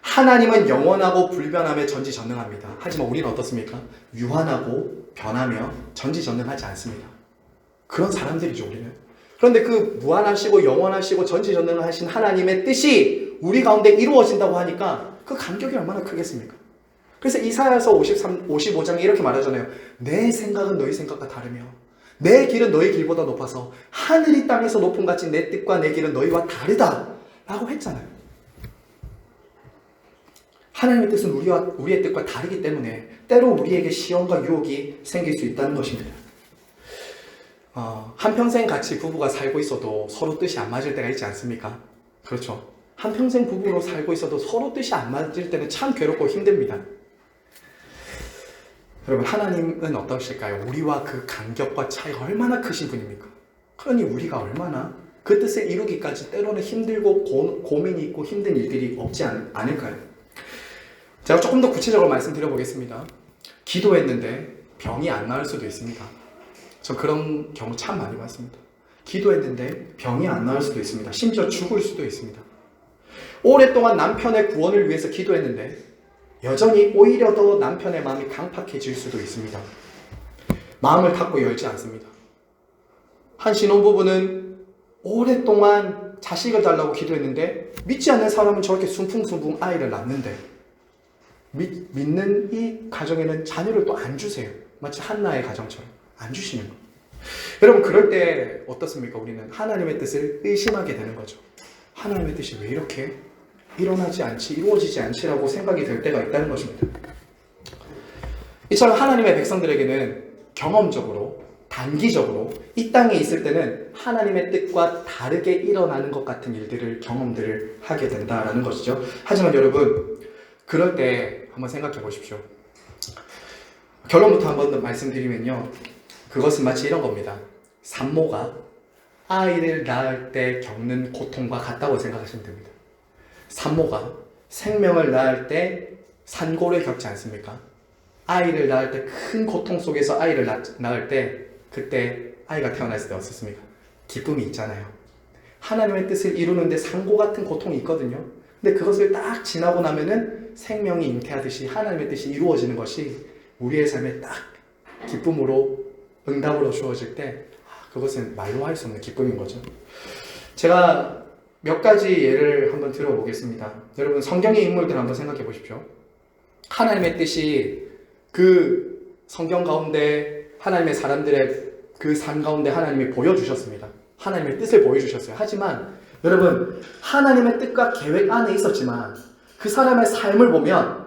[SPEAKER 1] 하나님은 영원하고 불변하며 전지전능합니다. 하지만 우리는 어떻습니까? 유한하고 변하며 전지전능하지 않습니다. 그런 사람들이죠, 우리는. 그런데 그 무한하시고 영원하시고 전지전능하신 하나님의 뜻이 우리 가운데 이루어진다고 하니까 그 간격이 얼마나 크겠습니까? 그래서 이사야서 55장에 이렇게 말하잖아요. 내 생각은 너희 생각과 다르며 내 길은 너희 길보다 높아서 하늘이 땅에서 높음 같이 내 뜻과 내 길은 너희와 다르다 라고 했잖아요. 하나님의 뜻은 우리의 뜻과 다르기 때문에 때로 우리에게 시험과 유혹이 생길 수 있다는 것입니다. 한평생 같이 부부가 살고 있어도 서로 뜻이 안 맞을 때가 있지 않습니까? 그렇죠. 한평생 부부로 살고 있어도 서로 뜻이 안 맞을 때는 참 괴롭고 힘듭니다. 여러분, 하나님은 어떠실까요? 우리와 그 간격과 차이가 얼마나 크신 분입니까? 그러니 우리가 얼마나 그 뜻을 이루기까지 때로는 힘들고 고민이 있고 힘든 일들이 없지 않을까요? 제가 조금 더 구체적으로 말씀드려 보겠습니다. 기도했는데 병이 안 나을 수도 있습니다. 저 그런 경우 참 많이 봤습니다. 기도했는데 병이 안 나을 수도 있습니다. 심지어 죽을 수도 있습니다. 오랫동안 남편의 구원을 위해서 기도했는데 여전히 오히려 더 남편의 마음이 강팍해질 수도 있습니다. 마음을 닫고 열지 않습니다. 한 신혼부부는 오랫동안 자식을 달라고 기도했는데 믿지 않는 사람은 저렇게 순풍순풍 아이를 낳는데 믿는 이 가정에는 자녀를 또 안 주세요. 마치 한나의 가정처럼 안 주시는 거예요. 여러분, 그럴 때 어떻습니까? 우리는 하나님의 뜻을 의심하게 되는 거죠. 하나님의 뜻이 왜 이렇게 일어나지 않지, 이루어지지 않지라고 생각이 될 때가 있다는 것입니다. 이처럼 하나님의 백성들에게는 경험적으로, 단기적으로 이 땅에 있을 때는 하나님의 뜻과 다르게 일어나는 것 같은 일들을, 경험들을 하게 된다라는 것이죠. 하지만 여러분, 그럴 때 한번 생각해 보십시오. 결론부터 한번 말씀드리면요. 그것은 마치 이런 겁니다. 산모가 아이를 낳을 때 겪는 고통과 같다고 생각하시면 됩니다. 산모가 생명을 낳을 때 산고를 겪지 않습니까? 아이를 낳을 때 큰 고통 속에서 아이를 낳을 때 그때 아이가 태어났을 때 어떻습니까? 기쁨이 있잖아요. 하나님의 뜻을 이루는데 산고 같은 고통이 있거든요. 근데 그것을 딱 지나고 나면은 생명이 잉태하듯이 하나님의 뜻이 이루어지는 것이 우리의 삶에 딱 기쁨으로 응답으로 주어질 때 그것은 말로 할 수 없는 기쁨인 거죠. 제가 몇 가지 예를 한번 들어보겠습니다. 여러분, 성경의 인물들 한번 생각해 보십시오. 하나님의 뜻이 그 성경 가운데 하나님의 사람들의 그 삶 가운데 하나님이 보여주셨습니다. 하나님의 뜻을 보여주셨어요. 하지만 여러분, 하나님의 뜻과 계획 안에 있었지만 그 사람의 삶을 보면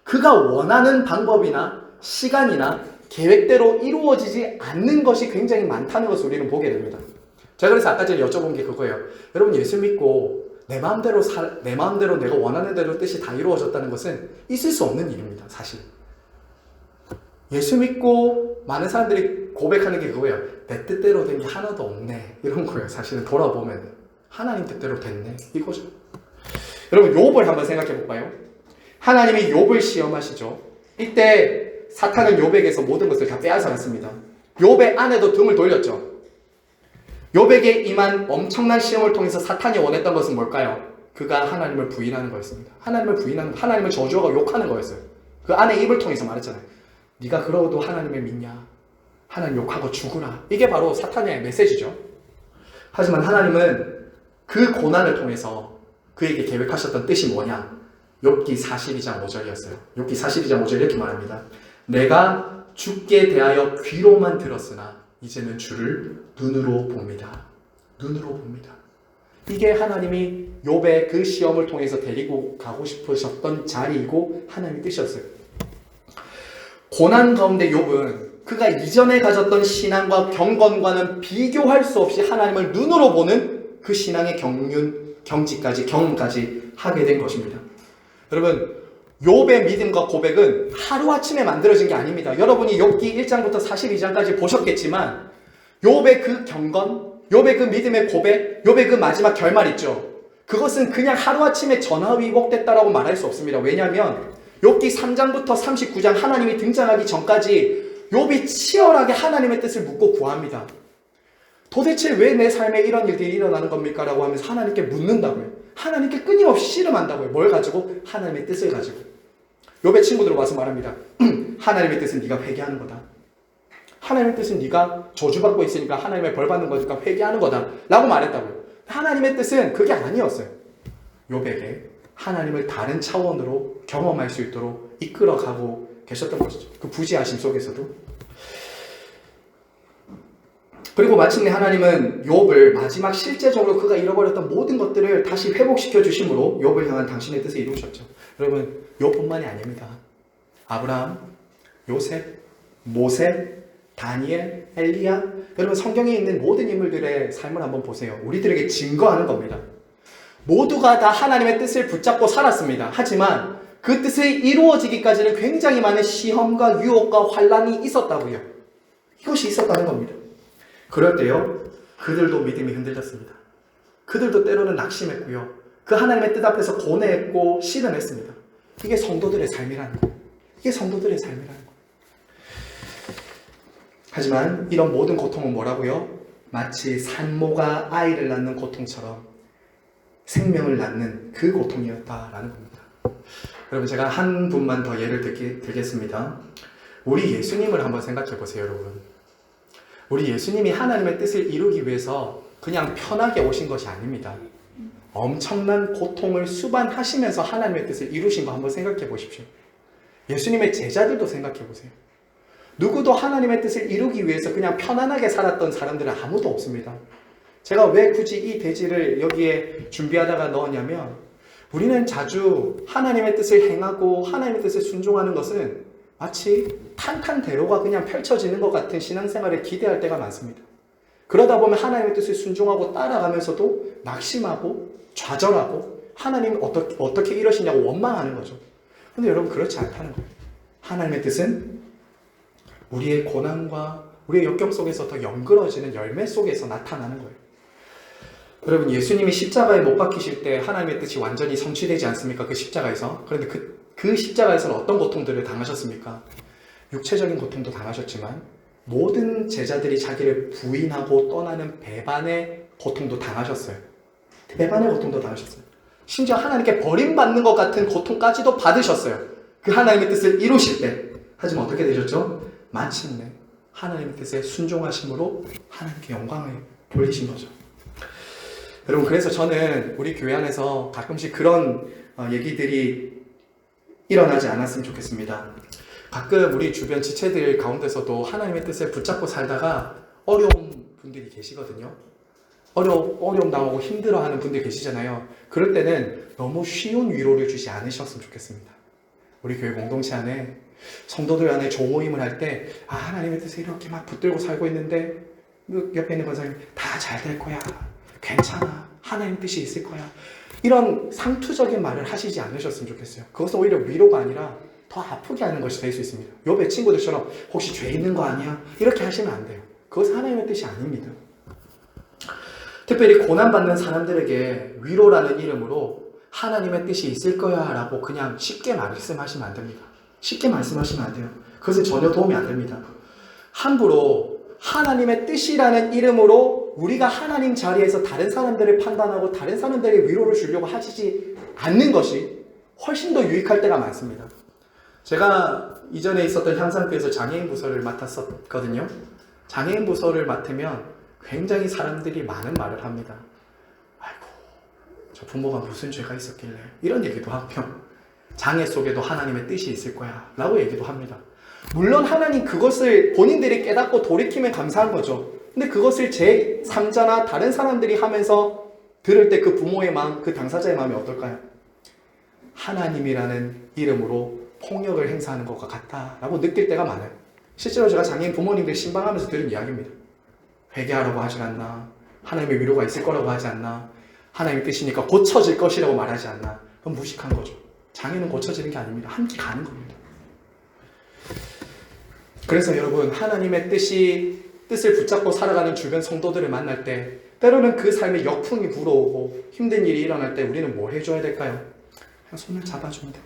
[SPEAKER 1] 그가 원하는 방법이나 시간이나 계획대로 이루어지지 않는 것이 굉장히 많다는 것을 우리는 보게 됩니다. 제가 그래서 아까 전에 여쭤본 게 그거예요. 여러분, 예수 믿고 내 마음대로 내가 원하는 대로 뜻이 다 이루어졌다는 것은 있을 수 없는 일입니다. 사실 예수 믿고 많은 사람들이 고백하는 게 그거예요. 내 뜻대로 된 게 하나도 없네, 이런 거예요. 사실은 돌아보면 하나님 뜻대로 됐네, 이거죠. 여러분, 욥을 한번 생각해 볼까요? 하나님이 욥을 시험하시죠. 이때 사탄은 욥에게서 모든 것을 다 빼앗아갔습니다. 욥의 아내도 등을 돌렸죠. 욥에게 임한 엄청난 시험을 통해서 사탄이 원했던 것은 뭘까요? 그가 하나님을 부인하는 거였습니다. 하나님을 저주하고 욕하는 거였어요. 그 아내 입을 통해서 말했잖아요. 네가 그러고도 하나님을 믿냐? 하나님 욕하고 죽으라. 이게 바로 사탄의 메시지죠. 하지만 하나님은 그 고난을 통해서 그에게 계획하셨던 뜻이 뭐냐? 욥기 42장 5절이었어요. 욥기 42장 5절 이렇게 말합니다. 내가 주께 대하여 귀로만 들었으나 이제는 주를 눈으로 봅니다. 눈으로 봅니다. 이게 하나님이 욥의 그 시험을 통해서 데리고 가고 싶으셨던 자리이고 하나님의 뜻이었어요. 고난 가운데 욥은 그가 이전에 가졌던 신앙과 경건과는 비교할 수 없이 하나님을 눈으로 보는 그 신앙의 경험까지 하게 된 것입니다. 여러분, 욥의 믿음과 고백은 하루아침에 만들어진 게 아닙니다. 여러분이 욥기 1장부터 42장까지 보셨겠지만 욥의 그 경건, 욥의 그 믿음의 고백, 욥의 그 마지막 결말 있죠. 그것은 그냥 하루아침에 전화위복됐다라고 말할 수 없습니다. 왜냐하면 욥기 3장부터 39장 하나님이 등장하기 전까지 욥이 치열하게 하나님의 뜻을 묻고 구합니다. 도대체 왜 내 삶에 이런 일들이 일어나는 겁니까? 라고 하면서 하나님께 묻는다고요. 하나님께 끊임없이 씨름한다고요. 뭘 가지고? 하나님의 뜻을 가지고. 욥의 친구들 와서 말합니다. 하나님의 뜻은 네가 회개하는 거다. 하나님의 뜻은 네가 저주받고 있으니까 하나님의 벌 받는 거니까 회개하는 거다 라고 말했다고요. 하나님의 뜻은 그게 아니었어요. 욥에게 하나님을 다른 차원으로 경험할 수 있도록 이끌어가고 계셨던 것이죠. 그 부지하심 속에서도. 그리고 마침내 하나님은 욥을 마지막 실제적으로 그가 잃어버렸던 모든 것들을 다시 회복시켜 주심으로 욥을 향한 당신의 뜻을 이루셨죠. 여러분, 욥뿐만이 아닙니다. 아브라함, 요셉, 모세, 다니엘, 엘리야, 여러분 성경에 있는 모든 인물들의 삶을 한번 보세요. 우리들에게 증거하는 겁니다. 모두가 다 하나님의 뜻을 붙잡고 살았습니다. 하지만 그 뜻이 이루어지기까지는 굉장히 많은 시험과 유혹과 환란이 있었다고요. 이것이 있었다는 겁니다. 그럴 때요, 그들도 믿음이 흔들렸습니다. 그들도 때로는 낙심했고요. 그 하나님의 뜻 앞에서 고뇌했고 실현했습니다. 이게 성도들의 삶이라는 거예요. 이게 성도들의 삶이라는 거예요. 하지만 이런 모든 고통은 뭐라고요? 마치 산모가 아이를 낳는 고통처럼 생명을 낳는 그 고통이었다라는 겁니다. 여러분, 제가 한 분만 더 예를 들겠습니다. 우리 예수님을 한번 생각해 보세요, 여러분. 우리 예수님이 하나님의 뜻을 이루기 위해서 그냥 편하게 오신 것이 아닙니다. 엄청난 고통을 수반하시면서 하나님의 뜻을 이루신 거 한번 생각해 보십시오. 예수님의 제자들도 생각해 보세요. 누구도 하나님의 뜻을 이루기 위해서 그냥 편안하게 살았던 사람들은 아무도 없습니다. 제가 왜 굳이 이 대지를 여기에 준비하다가 넣었냐면, 우리는 자주 하나님의 뜻을 행하고 하나님의 뜻을 순종하는 것은 마치 탄탄대로가 그냥 펼쳐지는 것 같은 신앙생활을 기대할 때가 많습니다. 그러다 보면 하나님의 뜻을 순종하고 따라가면서도 낙심하고 좌절하고 하나님 어떻게 이러시냐고 원망하는 거죠. 그런데 여러분, 그렇지 않다는 거예요. 하나님의 뜻은 우리의 고난과 우리의 역경 속에서 더 연그러지는 열매 속에서 나타나는 거예요. 여러분, 예수님이 십자가에 못 박히실 때 하나님의 뜻이 완전히 성취되지 않습니까? 그 십자가에서. 그런데 그 십자가에서는 어떤 고통들을 당하셨습니까? 육체적인 고통도 당하셨지만 모든 제자들이 자기를 부인하고 떠나는 배반의 고통도 당하셨어요. 배반의 고통도 당하셨어요. 심지어 하나님께 버림받는 것 같은 고통까지도 받으셨어요. 그 하나님의 뜻을 이루실 때. 하지만 어떻게 되셨죠? 마침내 하나님의 뜻에 순종하심으로 하나님께 영광을 돌리신 거죠. 여러분, 그래서 저는 우리 교회 안에서 가끔씩 그런 얘기들이 일어나지 않았으면 좋겠습니다. 가끔 우리 주변 지체들 가운데서도 하나님의 뜻을 붙잡고 살다가 어려운 분들이 계시거든요. 어려움 당하고 힘들어하는 분들 계시잖아요. 그럴 때는 너무 쉬운 위로를 주지 않으셨으면 좋겠습니다. 우리 교회 공동체 안에 성도들 안에 조모임을 할 때 하나님의 뜻에 이렇게 막 붙들고 살고 있는데 옆에 있는 권사님 다 잘 될 거야. 괜찮아. 하나님 뜻이 있을 거야. 이런 상투적인 말을 하시지 않으셨으면 좋겠어요. 그것은 오히려 위로가 아니라 더 아프게 하는 것이 될 수 있습니다. 요배 친구들처럼 혹시 죄 있는 거 아니야? 이렇게 하시면 안 돼요. 그것은 하나님의 뜻이 아닙니다. 특별히 고난받는 사람들에게 위로라는 이름으로 하나님의 뜻이 있을 거야 라고 그냥 쉽게 말씀하시면 안 됩니다. 쉽게 말씀하시면 안 돼요. 그것은 전혀 도움이 안 됩니다. 함부로 하나님의 뜻이라는 이름으로 우리가 하나님 자리에서 다른 사람들을 판단하고 다른 사람들에게 위로를 주려고 하시지 않는 것이 훨씬 더 유익할 때가 많습니다. 제가 이전에 있었던 향상교에서 장애인 부서를 맡았었거든요. 장애인 부서를 맡으면 굉장히 사람들이 많은 말을 합니다. 아이고, 저 부모가 무슨 죄가 있었길래 이런 얘기도 하며 장애 속에도 하나님의 뜻이 있을 거야 라고 얘기도 합니다. 물론 하나님 그것을 본인들이 깨닫고 돌이키면 감사한 거죠. 근데 그것을 제3자나 다른 사람들이 하면서 들을 때 그 부모의 마음, 그 당사자의 마음이 어떨까요? 하나님이라는 이름으로 폭력을 행사하는 것과 같다라고 느낄 때가 많아요. 실제로 제가 장애인 부모님들 신방하면서 들은 이야기입니다. 회개하라고 하지 않나? 하나님의 위로가 있을 거라고 하지 않나? 하나님의 뜻이니까 고쳐질 것이라고 말하지 않나? 그건 무식한 거죠. 장애는 고쳐지는 게 아닙니다. 함께 가는 겁니다. 그래서 여러분, 하나님의 뜻을 붙잡고 살아가는 주변 성도들을 만날 때 때로는 그 삶에 역풍이 불어오고 힘든 일이 일어날 때 우리는 뭘 해줘야 될까요? 그냥 손을 잡아주면 돼요.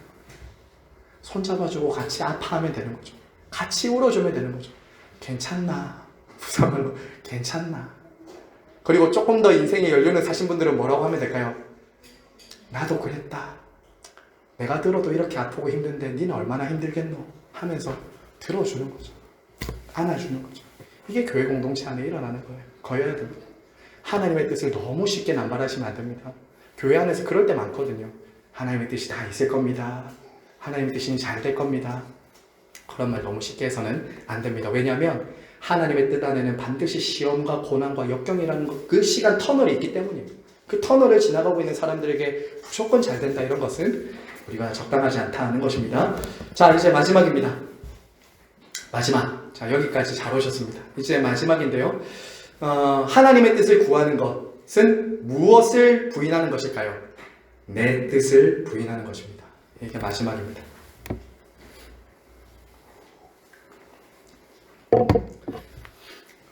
[SPEAKER 1] 손 잡아주고 같이 아파하면 되는 거죠. 같이 울어주면 되는 거죠. 괜찮나? 부상으로 괜찮나? 그리고 조금 더 인생의 연륜을 사신 분들은 뭐라고 하면 될까요? 나도 그랬다. 내가 들어도 이렇게 아프고 힘든데 니는 얼마나 힘들겠노? 하면서 들어주는 거죠. 안아주는 거죠. 이게 교회 공동체 안에 일어나는 거여야 됩니다. 하나님의 뜻을 너무 쉽게 남발하시면 안 됩니다. 교회 안에서 그럴 때 많거든요. 하나님의 뜻이 다 있을 겁니다. 하나님의 뜻이 잘 될 겁니다. 그런 말 너무 쉽게 해서는 안 됩니다. 왜냐하면 하나님의 뜻 안에는 반드시 시험과 고난과 역경이라는 그 시간 터널이 있기 때문입니다. 그 터널을 지나가고 있는 사람들에게 무조건 잘 된다 이런 것은 우리가 적당하지 않다는 것입니다. 자, 이제 마지막입니다. 마지막. 자, 여기까지 잘 오셨습니다. 이제 마지막인데요. 하나님의 뜻을 구하는 것은 무엇을 부인하는 것일까요? 내 뜻을 부인하는 것입니다. 이게 마지막입니다.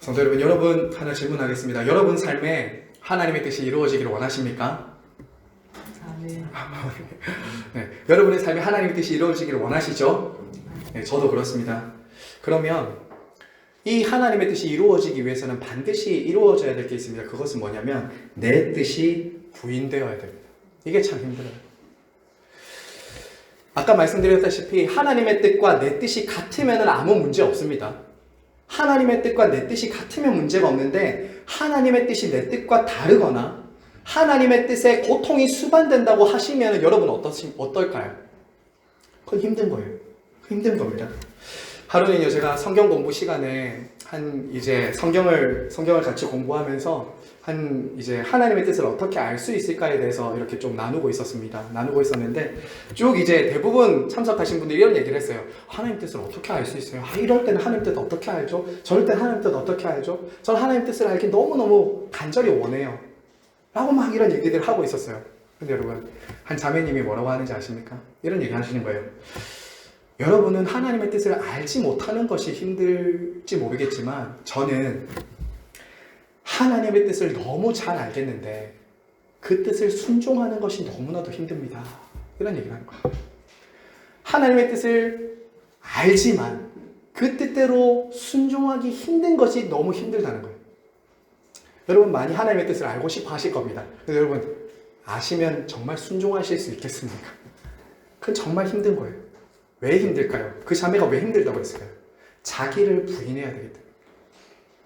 [SPEAKER 1] 성도 여러분 하나 질문하겠습니다. 여러분 삶에 하나님의 뜻이 이루어지기를 원하십니까? 네, 여러분의 삶에 하나님의 뜻이 이루어지기를 원하시죠? 네, 저도 그렇습니다. 그러면 이 하나님의 뜻이 이루어지기 위해서는 반드시 이루어져야 될 게 있습니다. 그것은 뭐냐면 내 뜻이 부인되어야 됩니다. 이게 참 힘들어요. 아까 말씀드렸다시피 하나님의 뜻과 내 뜻이 같으면 아무 문제 없습니다. 하나님의 뜻과 내 뜻이 같으면 문제가 없는데 하나님의 뜻이 내 뜻과 다르거나 하나님의 뜻에 고통이 수반된다고 하시면 여러분 어떨까요? 그건 힘든 거예요. 힘든 겁니다. 하루는요, 제가 성경 공부 시간에 이제 성경을 같이 공부하면서 이제 하나님의 뜻을 어떻게 알 수 있을까에 대해서 이렇게 좀 나누고 있었는데 쭉 이제 대부분 참석하신 분들이 이런 얘기를 했어요. 하나님 뜻을 어떻게 알 수 있어요? 이럴 때는 하나님 뜻 어떻게 알죠? 저럴 때는 하나님 뜻 어떻게 알죠? 저는 하나님 뜻을 알기 너무너무 간절히 원해요. 라고 막 이런 얘기들을 하고 있었어요. 근데 여러분, 한 자매님이 뭐라고 하는지 아십니까? 이런 얘기 하시는 거예요. 여러분은 하나님의 뜻을 알지 못하는 것이 힘들지 모르겠지만 저는 하나님의 뜻을 너무 잘 알겠는데 그 뜻을 순종하는 것이 너무나도 힘듭니다. 이런 얘기를 하는 거예요. 하나님의 뜻을 알지만 그 뜻대로 순종하기 힘든 것이 너무 힘들다는 거예요. 여러분 많이 하나님의 뜻을 알고 싶어 하실 겁니다. 그래서 여러분 아시면 정말 순종하실 수 있겠습니까? 그건 정말 힘든 거예요. 왜 힘들까요? 그 자매가 왜 힘들다고 했을까요? 자기를 부인해야 되기 때문에.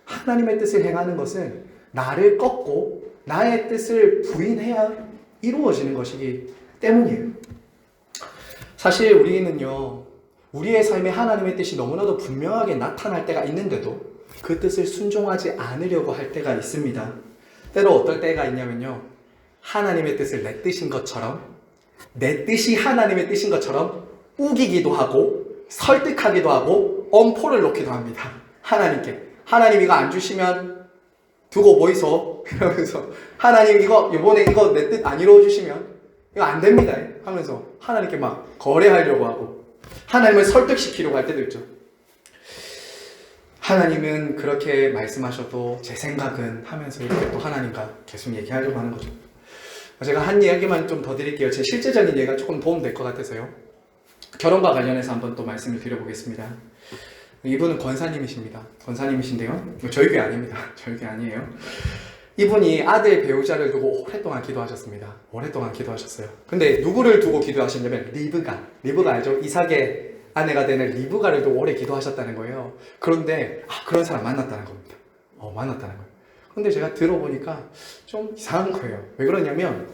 [SPEAKER 1] 하나님의 뜻을 행하는 것은 나를 꺾고 나의 뜻을 부인해야 이루어지는 것이기 때문이에요. 사실 우리는요, 우리의 삶에 하나님의 뜻이 너무나도 분명하게 나타날 때가 있는데도 그 뜻을 순종하지 않으려고 할 때가 있습니다. 때로 어떨 때가 있냐면요, 하나님의 뜻을 내 뜻인 것처럼, 내 뜻이 하나님의 뜻인 것처럼 우기기도 하고 설득하기도 하고 엄포를 놓기도 합니다. 하나님께. 하나님 이거 안 주시면 두고 보이소 이러면서, 하나님 이번에 이거 내 뜻 안 이루어 주시면 이거 안 됩니다 하면서 하나님께 막 거래하려고 하고 하나님을 설득시키려고 할 때도 있죠. 하나님은 그렇게 말씀하셔도 제 생각은 하면서 이렇게 또 하나님과 계속 얘기하려고 하는 거죠. 제가 한 이야기만 좀 더 드릴게요. 제 실제적인 예가 조금 도움될 것 같아서요. 결혼과 관련해서 한번 또 말씀을 드려보겠습니다. 이분은 권사님이십니다. 권사님이신데요, 저희 교회 아닙니다. 저희 교회 아니에요. 이분이 아들 배우자를 두고 오랫동안 기도하셨습니다. 오랫동안 기도하셨어요. 근데 누구를 두고 기도하셨냐면 리브가 알죠? 이삭의 아내가 되는 리브가를 두고 오래 기도하셨다는 거예요. 그런데 그런 사람 만났다는 겁니다. 만났다는 거예요. 근데 제가 들어보니까 좀 이상한 거예요. 왜 그러냐면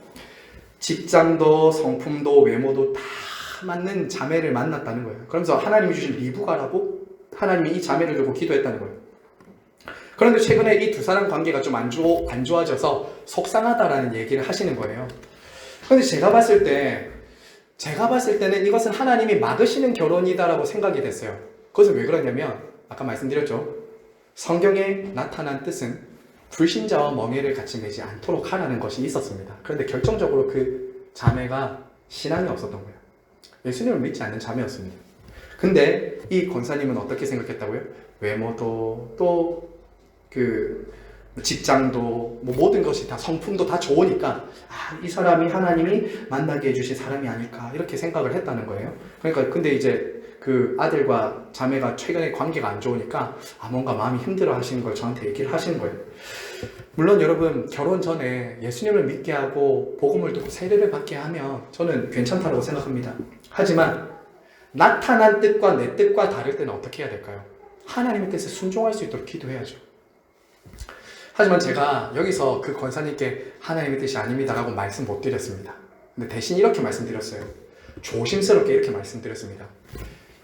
[SPEAKER 1] 직장도 성품도 외모도 다 맞는 자매를 만났다는 거예요. 그러면서 하나님이 주신 리브가라고 하나님이 이 자매를 두고 기도했다는 거예요. 그런데 최근에 이 두 사람 관계가 좀 안 좋아져서 속상하다라는 얘기를 하시는 거예요. 그런데 제가 봤을 때는 이것은 하나님이 막으시는 결혼이다라고 생각이 됐어요. 그것은 왜 그러냐면 아까 말씀드렸죠. 성경에 나타난 뜻은 불신자와 멍에를 같이 매지 않도록 하라는 것이 있었습니다. 그런데 결정적으로 그 자매가 신앙이 없었던 거예요. 예수님을 믿지 않는 자매였습니다. 근데 이 권사님은 어떻게 생각했다고요? 외모도 또 직장도 모든 것이 다 성품도 다 좋으니까 이 사람이 하나님이 만나게 해주신 사람이 아닐까 이렇게 생각을 했다는 거예요. 그러니까 근데 이제 그 아들과 자매가 최근에 관계가 안 좋으니까 뭔가 마음이 힘들어 하시는 걸 저한테 얘기를 하시는 거예요. 물론 여러분, 결혼 전에 예수님을 믿게 하고 복음을 듣고 세례를 받게 하면 저는 괜찮다고 생각합니다. 하지만 나타난 뜻과 내 뜻과 다를 때는 어떻게 해야 될까요? 하나님의 뜻에 순종할 수 있도록 기도해야죠. 하지만 제가 여기서 그 권사님께 하나님의 뜻이 아닙니다라고 말씀 못 드렸습니다. 근데 대신 이렇게 말씀드렸어요. 조심스럽게 이렇게 말씀드렸습니다.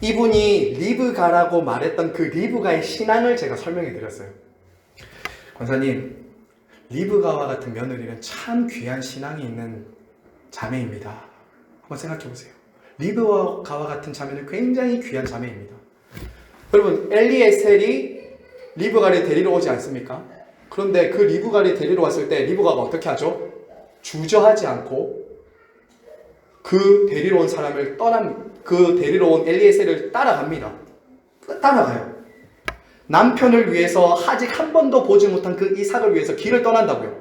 [SPEAKER 1] 이분이 리브가라고 말했던 그 리브가의 신앙을 제가 설명해 드렸어요. 권사님, 리브가와 같은 며느리는 참 귀한 신앙이 있는 자매입니다. 한번 생각해 보세요. 리브가와 같은 자매는 굉장히 귀한 자매입니다. 여러분, 엘리에셀이 리브가를 데리러 오지 않습니까? 그런데 그 리브가를 데리러 왔을 때 리브가가 어떻게 하죠? 주저하지 않고 그 데리러 온 엘리에셀을 따라갑니다. 따라가요. 남편을 위해서 아직 한 번도 보지 못한 그 이삭을 위해서 길을 떠난다고요.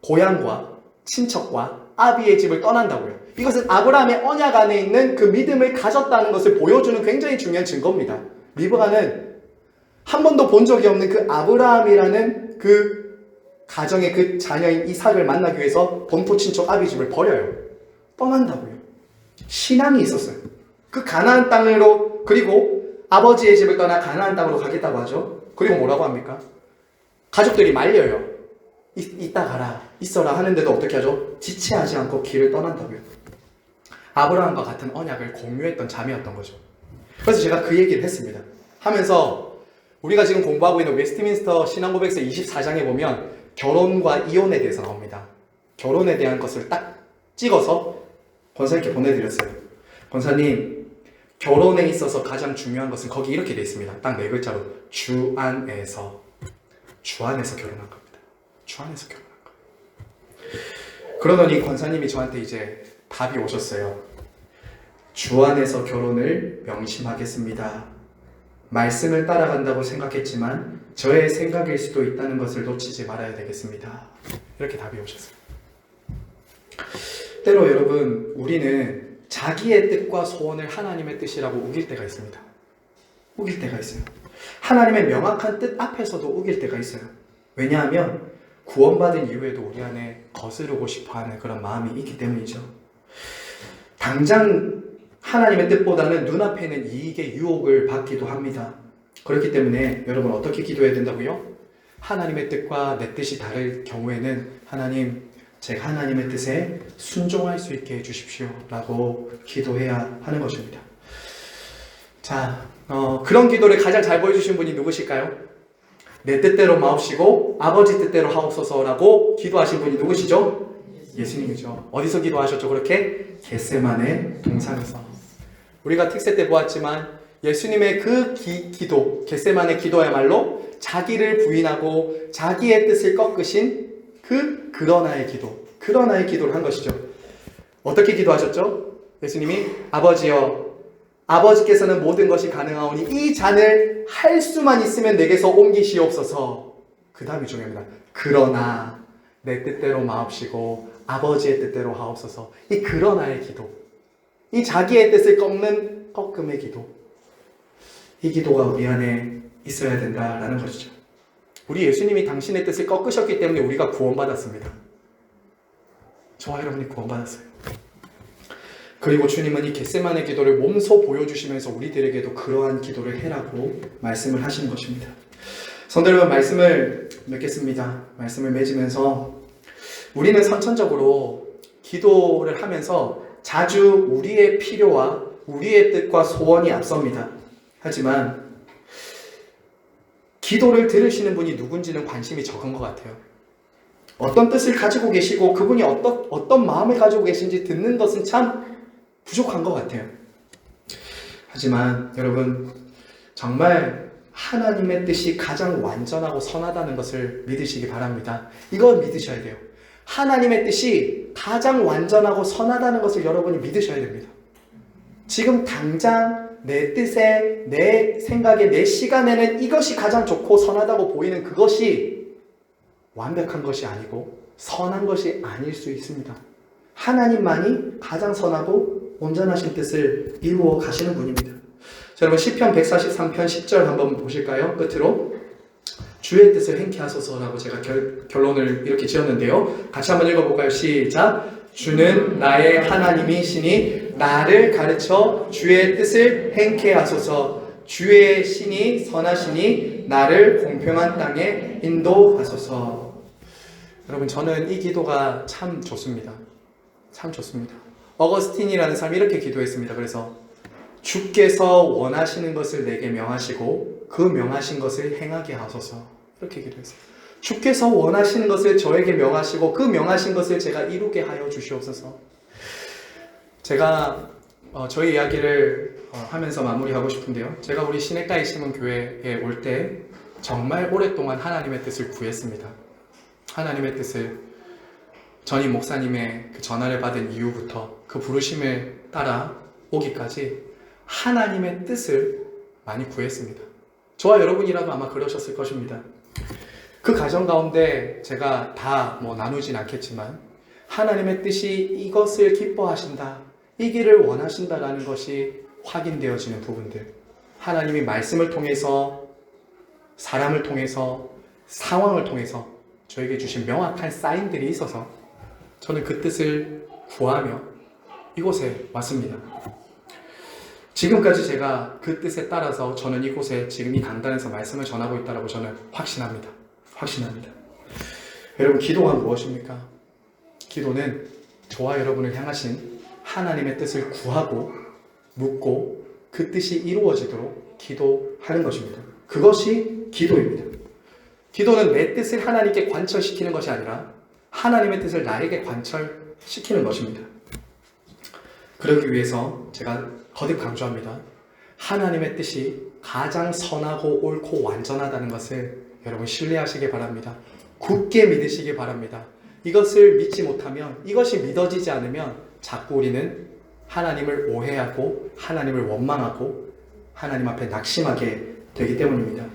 [SPEAKER 1] 고향과 친척과 아비의 집을 떠난다고요. 이것은 아브라함의 언약 안에 있는 그 믿음을 가졌다는 것을 보여주는 굉장히 중요한 증거입니다. 리브가는 한 번도 본 적이 없는 그 아브라함이라는 그 가정의 그 자녀인 이삭을 만나기 위해서 본토 친척 아비 집을 버려요. 떠난다고요. 신앙이 있었어요. 그 가나안 땅으로, 그리고 아버지의 집을 떠나 가나안 땅으로 가겠다고 하죠. 그리고 뭐라고 합니까? 가족들이 말려요. 이따 가라, 있어라 하는데도 어떻게 하죠? 지체하지 않고 길을 떠난다고요. 아브라함과 같은 언약을 공유했던 자매였던 거죠. 그래서 제가 그 얘기를 했습니다. 하면서 우리가 지금 공부하고 있는 웨스트민스터 신앙고백서 24장에 보면 결혼과 이혼에 대해서 나옵니다. 결혼에 대한 것을 딱 찍어서 권사님께 보내드렸어요. 권사님, 결혼에 있어서 가장 중요한 것은 거기 이렇게 되어 있습니다. 딱 4글자로 주 안에서 결혼한 겁니다. 주 안에서 결혼한 거예요. 그러더니 권사님이 저한테 이제 답이 오셨어요. 주 안에서 결혼을 명심하겠습니다. 말씀을 따라간다고 생각했지만 저의 생각일 수도 있다는 것을 놓치지 말아야 되겠습니다. 이렇게 답이 오셨어요. 때로 여러분, 우리는 자기의 뜻과 소원을 하나님의 뜻이라고 우길 때가 있습니다. 우길 때가 있어요. 하나님의 명확한 뜻 앞에서도 우길 때가 있어요. 왜냐하면 구원받은 이후에도 우리 안에 거스르고 싶어하는 그런 마음이 있기 때문이죠. 당장 하나님의 뜻보다는 눈앞에 있는 이익의 유혹을 받기도 합니다. 그렇기 때문에 여러분, 어떻게 기도해야 된다고요? 하나님의 뜻과 내 뜻이 다를 경우에는 하나님, 제가 하나님의 뜻에 순종할 수 있게 해주십시오 라고 기도해야 하는 것입니다. 자, 그런 기도를 가장 잘 보여주신 분이 누구실까요? 내 뜻대로 마옵시고 아버지 뜻대로 하옵소서라고 기도하신 분이 누구시죠? 예수님이죠. 어디서 기도하셨죠? 그렇게 겟세마네 동산에서. 우리가 특세 때 보았지만 예수님의 그 기도, 겟세마네 기도야말로 자기를 부인하고 자기의 뜻을 꺾으신 그러나의 기도를 한 것이죠. 어떻게 기도하셨죠? 예수님이 아버지여, 아버지께서는 모든 것이 가능하오니 이 잔을 할 수만 있으면 내게서 옮기시옵소서. 그 다음이 중요합니다. 그러나 내 뜻대로 마옵시고 아버지의 뜻대로 하옵소서. 이 그러나의 기도, 이 자기의 뜻을 꺾는 꺾음의 기도, 이 기도가 우리 안에 있어야 된다라는 것이죠. 우리 예수님이 당신의 뜻을 꺾으셨기 때문에 우리가 구원받았습니다. 저와 여러분이 구원받았어요. 그리고 주님은 이 겟세마네 기도를 몸소 보여주시면서 우리들에게도 그러한 기도를 해라고 말씀을 하시는 것입니다. 성도 여러분, 말씀을 맺겠습니다. 말씀을 맺으면서 우리는 선천적으로 기도를 하면서 자주 우리의 필요와 우리의 뜻과 소원이 앞섭니다. 하지만 기도를 들으시는 분이 누군지는 관심이 적은 것 같아요. 어떤 뜻을 가지고 계시고 그분이 어떤 마음을 가지고 계신지 듣는 것은 참 부족한 것 같아요. 하지만 여러분, 정말 하나님의 뜻이 가장 완전하고 선하다는 것을 믿으시기 바랍니다. 이걸 믿으셔야 돼요. 하나님의 뜻이 가장 완전하고 선하다는 것을 여러분이 믿으셔야 됩니다. 지금 당장 내 뜻에, 내 생각에, 내 시간에는 이것이 가장 좋고 선하다고 보이는 그것이 완벽한 것이 아니고 선한 것이 아닐 수 있습니다. 하나님만이 가장 선하고 온전하신 뜻을 이루어 가시는 분입니다. 자, 여러분, 시편 143편 10절 한번 보실까요? 끝으로 주의 뜻을 행케 하소서라고 제가 결론을 이렇게 지었는데요. 같이 한번 읽어볼까요? 시작! 주는 나의 하나님이시니 나를 가르쳐 주의 뜻을 행케 하소서. 주의 신이 선하시니 나를 공평한 땅에 인도하소서. 여러분, 저는 이 기도가 참 좋습니다. 참 좋습니다. 어거스틴이라는 사람이 이렇게 기도했습니다. 그래서 주께서 원하시는 것을 내게 명하시고 그 명하신 것을 행하게 하소서. 이렇게 기도했어요. 주께서 원하시는 것을 저에게 명하시고 그 명하신 것을 제가 이루게 하여 주시옵소서. 제가 저희 이야기를 하면서 마무리하고 싶은데요. 제가 우리 시냇가에 심은 교회에 올 때 정말 오랫동안 하나님의 뜻을 구했습니다. 하나님의 뜻을 전임 목사님의 그 전화를 받은 이후부터 그 부르심을 따라 오기까지 하나님의 뜻을 많이 구했습니다. 저와 여러분이라도 아마 그러셨을 것입니다. 그 과정 가운데 제가 다 나누진 않겠지만 하나님의 뜻이 이것을 기뻐하신다, 이 길을 원하신다라는 것이 확인되어지는 부분들, 하나님이 말씀을 통해서, 사람을 통해서, 상황을 통해서 저에게 주신 명확한 사인들이 있어서 저는 그 뜻을 구하며 이곳에 왔습니다. 지금까지 제가 그 뜻에 따라서 저는 이곳에 지금 이 강단에서 말씀을 전하고 있다고 저는 확신합니다. 여러분, 기도가 무엇입니까? 기도는 저와 여러분을 향하신 하나님의 뜻을 구하고 묻고 그 뜻이 이루어지도록 기도하는 것입니다. 그것이 기도입니다. 기도는 내 뜻을 하나님께 관철시키는 것이 아니라 하나님의 뜻을 나에게 관철시키는 것입니다. 그러기 위해서 제가 거듭 강조합니다. 하나님의 뜻이 가장 선하고 옳고 완전하다는 것을 여러분 신뢰하시기 바랍니다. 굳게 믿으시기 바랍니다. 이것을 믿지 못하면, 이것이 믿어지지 않으면 자꾸 우리는 하나님을 오해하고 하나님을 원망하고 하나님 앞에 낙심하게 되기 때문입니다.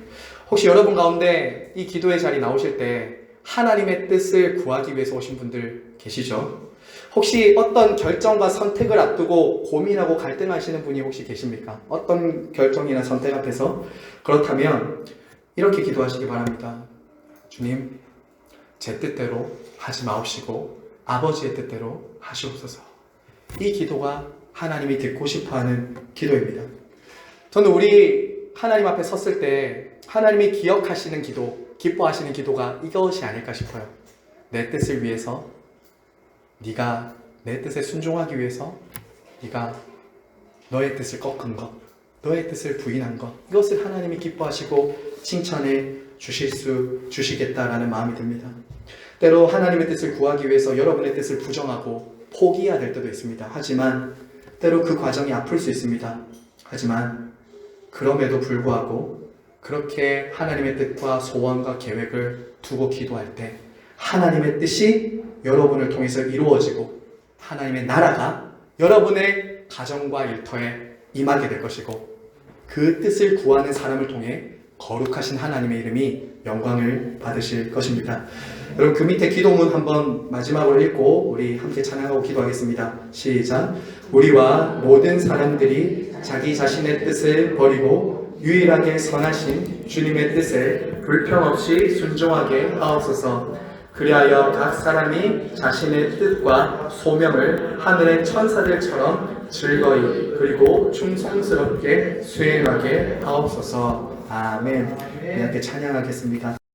[SPEAKER 1] 혹시 여러분 가운데 이 기도의 자리 나오실 때 하나님의 뜻을 구하기 위해서 오신 분들 계시죠? 혹시 어떤 결정과 선택을 앞두고 고민하고 갈등하시는 분이 혹시 계십니까? 어떤 결정이나 선택 앞에서? 그렇다면 이렇게 기도하시기 바랍니다. 주님, 제 뜻대로 하지 마옵시고 아버지의 뜻대로 하시옵소서. 이 기도가 하나님이 듣고 싶어하는 기도입니다. 저는 우리 하나님 앞에 섰을 때 하나님이 기억하시는 기도, 기뻐하시는 기도가 이것이 아닐까 싶어요. 내 뜻을 위해서, 네가 내 뜻에 순종하기 위해서 네가 너의 뜻을 꺾은 것, 너의 뜻을 부인한 것, 이것을 하나님이 기뻐하시고 칭찬해 주시겠다라는 마음이 듭니다. 때로 하나님의 뜻을 구하기 위해서 여러분의 뜻을 부정하고 포기해야 될 때도 있습니다. 하지만 때로 그 과정이 아플 수 있습니다. 하지만 그럼에도 불구하고 그렇게 하나님의 뜻과 소원과 계획을 두고 기도할 때 하나님의 뜻이 여러분을 통해서 이루어지고 하나님의 나라가 여러분의 가정과 일터에 임하게 될 것이고 그 뜻을 구하는 사람을 통해 거룩하신 하나님의 이름이 영광을 받으실 것입니다. 여러분 그 밑에 기도문 한번 마지막으로 읽고 우리 함께 찬양하고 기도하겠습니다. 시작. 우리와 모든 사람들이 자기 자신의 뜻을 버리고 유일하게 선하신 주님의 뜻에 불평 없이 순종하게 하옵소서. 그리하여 각 사람이 자신의 뜻과 소명을 하늘의 천사들처럼 즐거이 그리고 충성스럽게 수행하게 하옵소서. 아멘. 우리 함께 찬양하겠습니다.